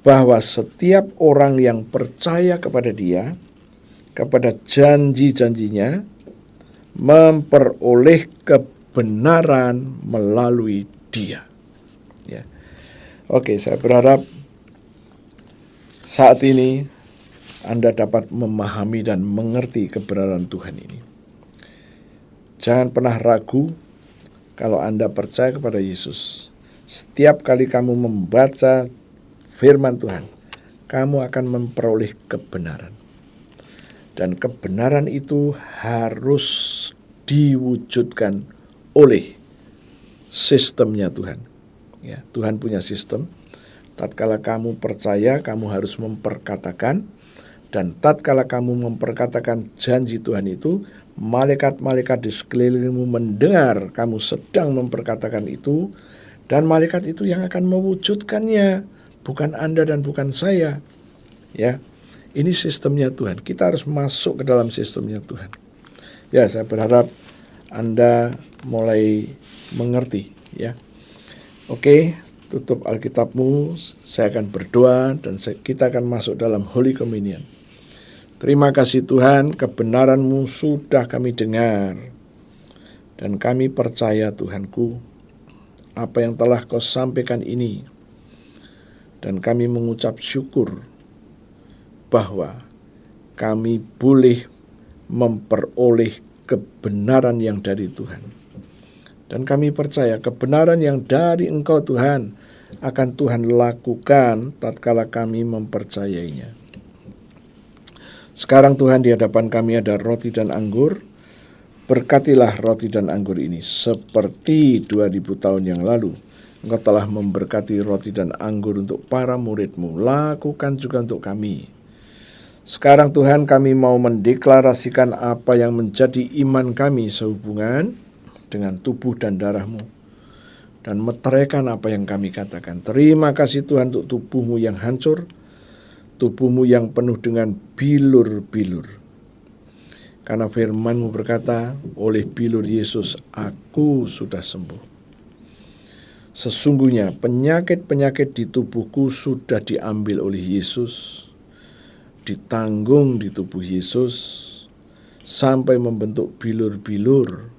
S3: bahwa setiap orang yang percaya kepada Dia, kepada janji-janjinya, memperoleh kebenaran melalui Dia. Oke, saya berharap saat ini Anda dapat memahami dan mengerti kebenaran Tuhan ini. Jangan pernah ragu kalau Anda percaya kepada Yesus. Setiap kali kamu membaca firman Tuhan, kamu akan memperoleh kebenaran. Dan kebenaran itu harus diwujudkan oleh sistemnya Tuhan. Tuhan punya sistem. Tatkala kamu percaya, kamu harus memperkatakan. Dan tatkala kamu memperkatakan janji Tuhan itu, malaikat-malaikat di sekelilingmu mendengar kamu sedang memperkatakan itu, dan malaikat itu yang akan mewujudkannya, bukan Anda dan bukan saya. Ini sistemnya Tuhan. Kita harus masuk ke dalam sistemnya Tuhan. Saya berharap Anda mulai mengerti. Oke, tutup Alkitabmu. Saya akan berdoa dan kita akan masuk dalam Holy Communion. Terima kasih Tuhan, kebenaran-Mu sudah kami dengar. Dan kami percaya Tuhanku, apa yang telah Kau sampaikan ini Dan kami mengucap syukur bahwa kami boleh memperoleh kebenaran yang dari Tuhan. Dan kami percaya kebenaran yang dari Engkau Tuhan akan Tuhan lakukan tatkala kami mempercayainya. Sekarang Tuhan, di hadapan kami ada roti dan anggur. Berkatilah roti dan anggur ini seperti 2000 tahun yang lalu Engkau telah memberkati roti dan anggur untuk para murid-Mu. Lakukan juga untuk kami. Sekarang Tuhan, kami mau mendeklarasikan apa yang menjadi iman kami sehubungan dengan tubuh dan darah-Mu, dan meteraikan apa yang kami katakan. Terima kasih Tuhan untuk tubuh-Mu yang hancur, tubuh-Mu yang penuh dengan bilur-bilur. Karena firman-Mu berkata, oleh bilur Yesus aku sudah sembuh. Sesungguhnya penyakit-penyakit di tubuhku sudah diambil oleh Yesus, ditanggung di tubuh Yesus, sampai membentuk bilur-bilur.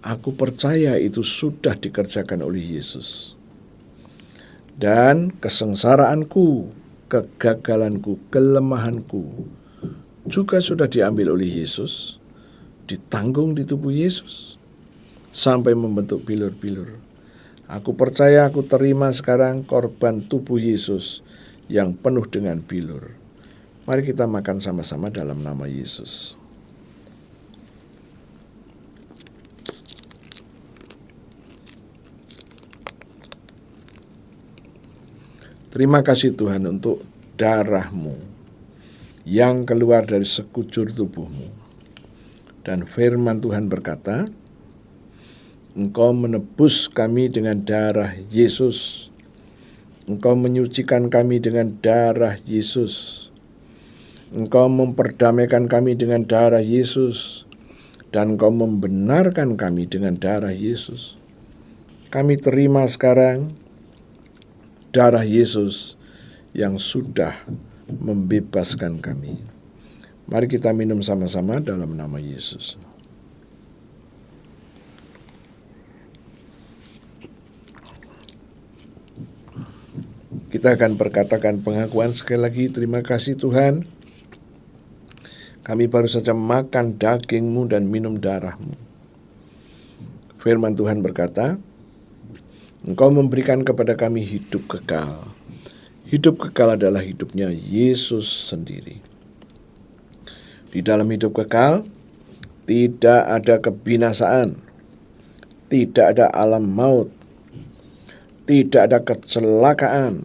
S3: Aku percaya itu sudah dikerjakan oleh Yesus. Dan kesengsaraanku, kegagalanku, kelemahanku juga sudah diambil oleh Yesus, ditanggung di tubuh Yesus, sampai membentuk bilur-bilur. Aku percaya, aku terima sekarang korban tubuh Yesus yang penuh dengan bilur. Mari kita makan sama-sama dalam nama Yesus. Terima kasih Tuhan untuk darah-Mu yang keluar dari sekujur tubuh-Mu. Dan firman Tuhan berkata, Engkau menebus kami dengan darah Yesus. Engkau menyucikan kami dengan darah Yesus. Engkau memperdamaikan kami dengan darah Yesus. Dan Engkau membenarkan kami dengan darah Yesus. Kami terima sekarang darah Yesus yang sudah membebaskan kami. Mari kita minum sama-sama dalam nama Yesus. Kita akan berkatakan pengakuan sekali lagi. Terima kasih Tuhan, kami baru saja makan daging-Mu dan minum darah-Mu. Firman Tuhan berkata, Engkau memberikan kepada kami hidup kekal. Hidup kekal adalah hidupnya Yesus sendiri. Di dalam hidup kekal tidak ada kebinasaan, tidak ada alam maut, tidak ada kecelakaan,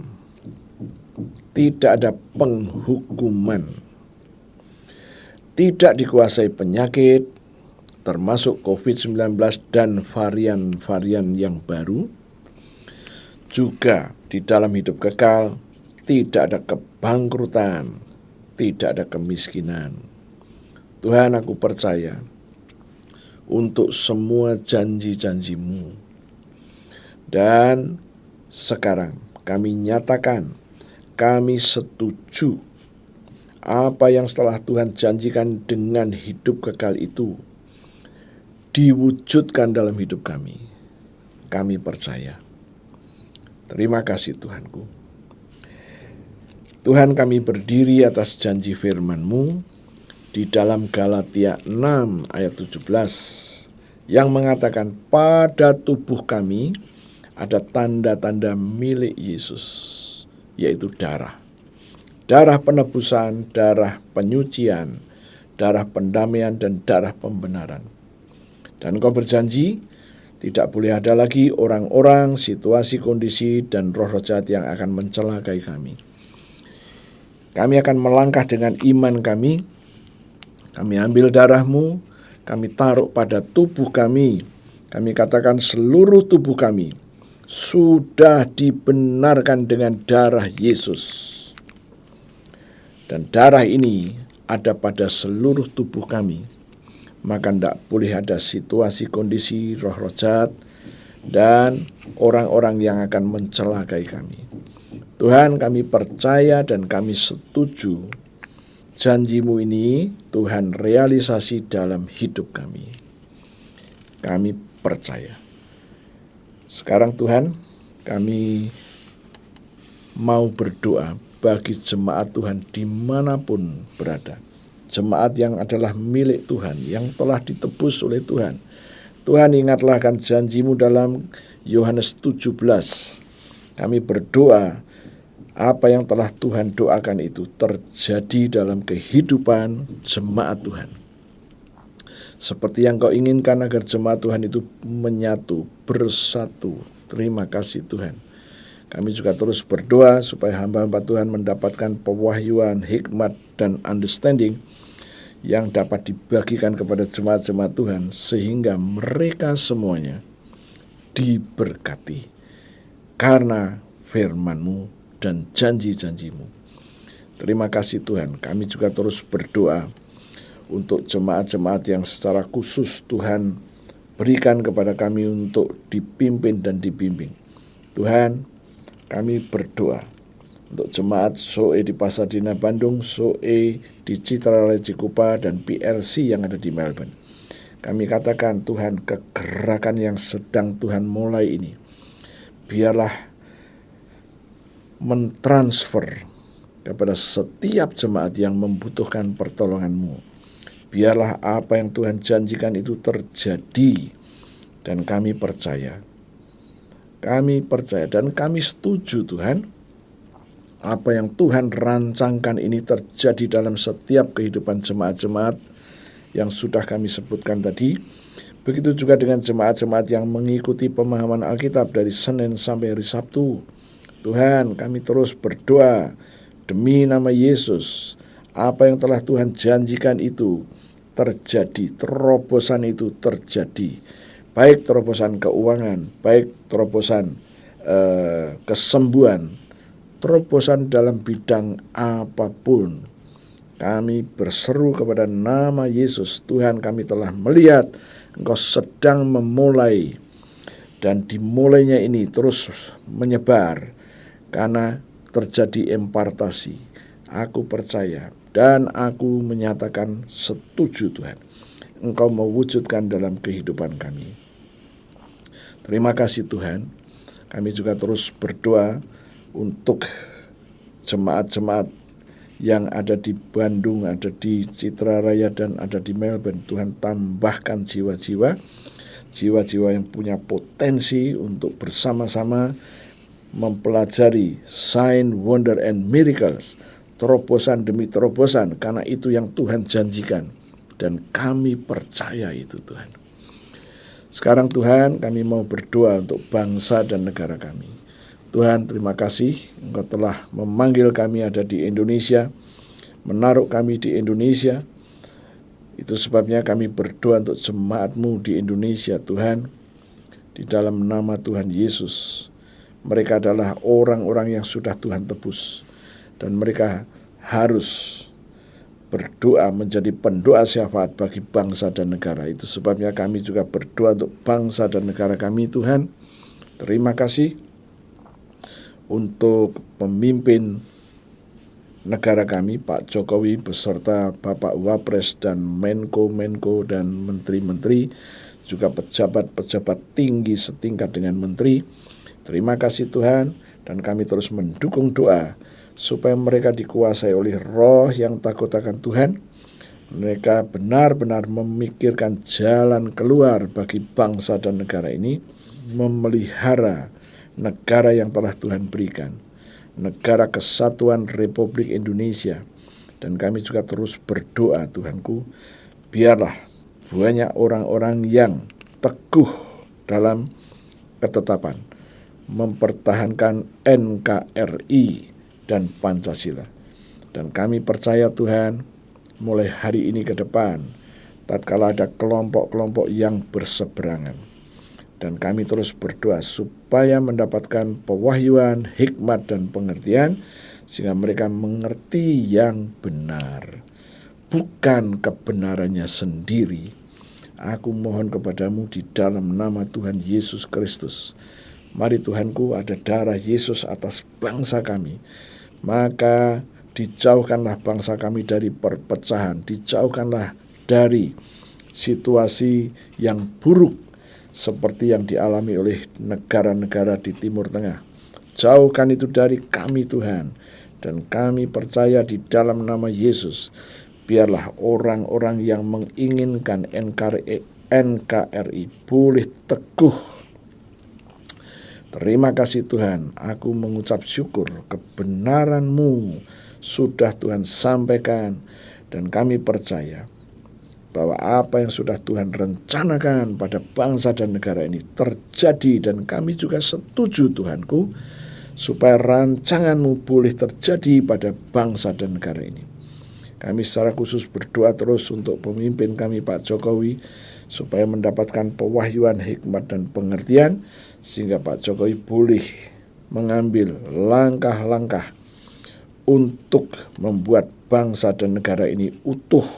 S3: tidak ada penghukuman, tidak dikuasai penyakit, termasuk COVID-19 dan varian-varian yang baru. Juga di dalam hidup kekal tidak ada kebangkrutan, tidak ada kemiskinan. Tuhan, aku percaya untuk semua janji-janji-Mu. Dan sekarang kami nyatakan, kami setuju apa yang setelah Tuhan janjikan dengan hidup kekal itu diwujudkan dalam hidup kami. Kami percaya. Terima kasih Tuhanku. Tuhan, kami berdiri atas janji firman-Mu di dalam Galatia 6 ayat 17 yang mengatakan pada tubuh kami ada tanda-tanda milik Yesus, yaitu darah. Darah penebusan, darah penyucian, darah pendamaian, dan darah pembenaran. Dan Engkau berjanji, tidak boleh ada lagi orang-orang, situasi, kondisi, dan roh-roh jahat yang akan mencelakai kami. Kami akan melangkah dengan iman kami. Kami ambil darah-Mu, kami taruh pada tubuh kami. Kami katakan seluruh tubuh kami sudah dibenarkan dengan darah Yesus. Dan darah ini ada pada seluruh tubuh kami. Maka tidak boleh ada situasi, kondisi, roh-roh jahat, dan orang-orang yang akan mencelakai kami. Tuhan, kami percaya dan kami setuju janji-Mu ini Tuhan realisasi dalam hidup kami. Kami percaya. Sekarang Tuhan, kami mau berdoa bagi jemaat Tuhan dimanapun berada. Jemaat yang adalah milik Tuhan, yang telah ditebus oleh Tuhan. Tuhan, ingatlah kan janji-Mu dalam Yohanes 17. Kami berdoa apa yang telah Tuhan doakan itu terjadi dalam kehidupan jemaat Tuhan. Seperti yang Kau inginkan agar jemaat Tuhan itu menyatu, bersatu. Terima kasih Tuhan. Kami juga terus berdoa supaya hamba-hamba Tuhan mendapatkan pewahyuan, hikmat, dan understanding yang dapat dibagikan kepada jemaat-jemaat Tuhan sehingga mereka semuanya diberkati karena firman-Mu dan janji-janji-Mu. Terima kasih Tuhan. Kami juga terus berdoa untuk jemaat-jemaat yang secara khusus Tuhan berikan kepada kami untuk dipimpin dan dibimbing. Tuhan, kami berdoa untuk jemaat SOE di Pasadena, Bandung, SOE di Citra Raya Cikupa, dan PLC yang ada di Melbourne. Kami katakan Tuhan, kegerakan yang sedang Tuhan mulai ini, biarlah mentransfer kepada setiap jemaat yang membutuhkan pertolongan-Mu. Biarlah apa yang Tuhan janjikan itu terjadi, dan kami percaya. Kami percaya dan kami setuju Tuhan, apa yang Tuhan rancangkan ini terjadi dalam setiap kehidupan jemaat-jemaat yang sudah kami sebutkan tadi. Begitu juga dengan jemaat-jemaat yang mengikuti pemahaman Alkitab dari Senin sampai hari Sabtu. Tuhan, kami terus berdoa demi nama Yesus, apa yang telah Tuhan janjikan itu terjadi, terobosan itu terjadi. Baik terobosan keuangan, baik terobosan kesembuhan, terobosan dalam bidang apapun. Kami berseru kepada nama Yesus. Tuhan, kami telah melihat Engkau sedang memulai, dan dimulainya ini terus menyebar karena terjadi impartasi. Aku percaya dan aku menyatakan setuju Tuhan. Engkau mewujudkan dalam kehidupan kami. Terima kasih Tuhan. Kami juga terus berdoa untuk jemaat-jemaat yang ada di Bandung, ada di Citra Raya, dan ada di Melbourne. Tuhan, tambahkan jiwa-jiwa yang punya potensi untuk bersama-sama mempelajari sign, wonder, and miracles, terobosan demi terobosan, karena itu yang Tuhan janjikan, dan kami percaya itu Tuhan. Sekarang Tuhan, kami mau berdoa untuk bangsa dan negara kami. Tuhan, terima kasih Engkau telah memanggil kami ada di Indonesia, menaruh kami di Indonesia. Itu sebabnya kami berdoa untuk jemaat-Mu di Indonesia Tuhan, di dalam nama Tuhan Yesus. Mereka adalah orang-orang yang sudah Tuhan tebus, dan mereka harus berdoa menjadi pendoa syafaat bagi bangsa dan negara. Itu sebabnya kami juga berdoa untuk bangsa dan negara kami Tuhan. Terima kasih untuk pemimpin negara kami, Pak Jokowi beserta Bapak Wapres dan Menko dan menteri-menteri, juga pejabat-pejabat tinggi setingkat dengan menteri. Terima kasih Tuhan, dan kami terus mendukung doa supaya mereka dikuasai oleh roh yang takut akan Tuhan. Mereka benar-benar memikirkan jalan keluar bagi bangsa dan negara ini, memelihara negara yang telah Tuhan berikan, negara kesatuan Republik Indonesia. Dan kami juga terus berdoa Tuhanku, biarlah banyak orang-orang yang teguh dalam ketetapan, mempertahankan NKRI dan Pancasila. Dan kami percaya Tuhan, mulai hari ini ke depan, tatkala ada kelompok-kelompok yang berseberangan, dan kami terus berdoa supaya mendapatkan pewahyuan, hikmat, dan pengertian, sehingga mereka mengerti yang benar, bukan kebenarannya sendiri. Aku mohon kepadamu di dalam nama Tuhan Yesus Kristus. Mari Tuhanku, ada darah Yesus atas bangsa kami. Maka dijauhkanlah bangsa kami dari perpecahan, dijauhkanlah dari situasi yang buruk seperti yang dialami oleh negara-negara di Timur Tengah. Jauhkan itu dari kami Tuhan. Dan kami percaya di dalam nama Yesus, biarlah orang-orang yang menginginkan NKRI boleh teguh. Terima kasih Tuhan, aku mengucap syukur kebenaran-Mu sudah Tuhan sampaikan, dan kami percaya bahwa apa yang sudah Tuhan rencanakan pada bangsa dan negara ini terjadi, dan kami juga setuju Tuhanku, supaya rancangan-Mu boleh terjadi pada bangsa dan negara ini. Kami secara khusus berdoa terus untuk pemimpin kami Pak Jokowi, supaya mendapatkan pewahyuan, hikmat, dan pengertian, sehingga Pak Jokowi boleh mengambil langkah-langkah untuk membuat bangsa dan negara ini utuh,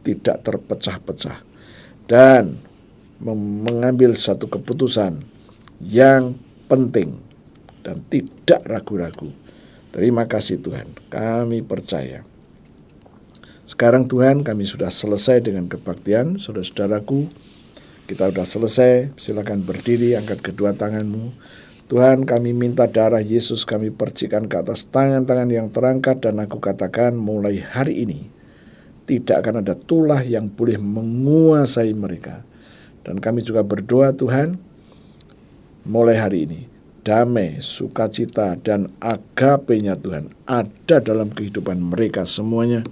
S3: tidak terpecah-pecah, dan mengambil satu keputusan yang penting dan tidak ragu-ragu. Terima kasih Tuhan, kami percaya. Sekarang Tuhan, kami sudah selesai dengan kebaktian. Saudara-saudaraku, kita sudah selesai. Silakan berdiri, angkat kedua tanganmu. Tuhan, kami minta darah Yesus kami percikan ke atas tangan-tangan yang terangkat, dan aku katakan mulai hari ini tidak akan ada tulah yang boleh menguasai mereka. Dan kami juga berdoa Tuhan, mulai hari ini damai, sukacita, dan agape-Nya Tuhan ada dalam kehidupan mereka semuanya.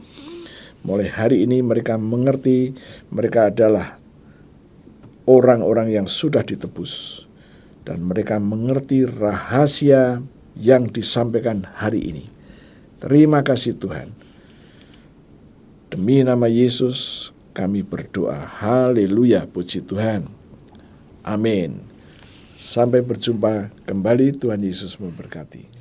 S3: Mulai hari ini mereka mengerti mereka adalah orang-orang yang sudah ditebus, dan mereka mengerti rahasia yang disampaikan hari ini. Terima kasih Tuhan. Demi nama Yesus kami berdoa. Haleluya, puji Tuhan. Amin. Sampai berjumpa kembali, Tuhan Yesus memberkati.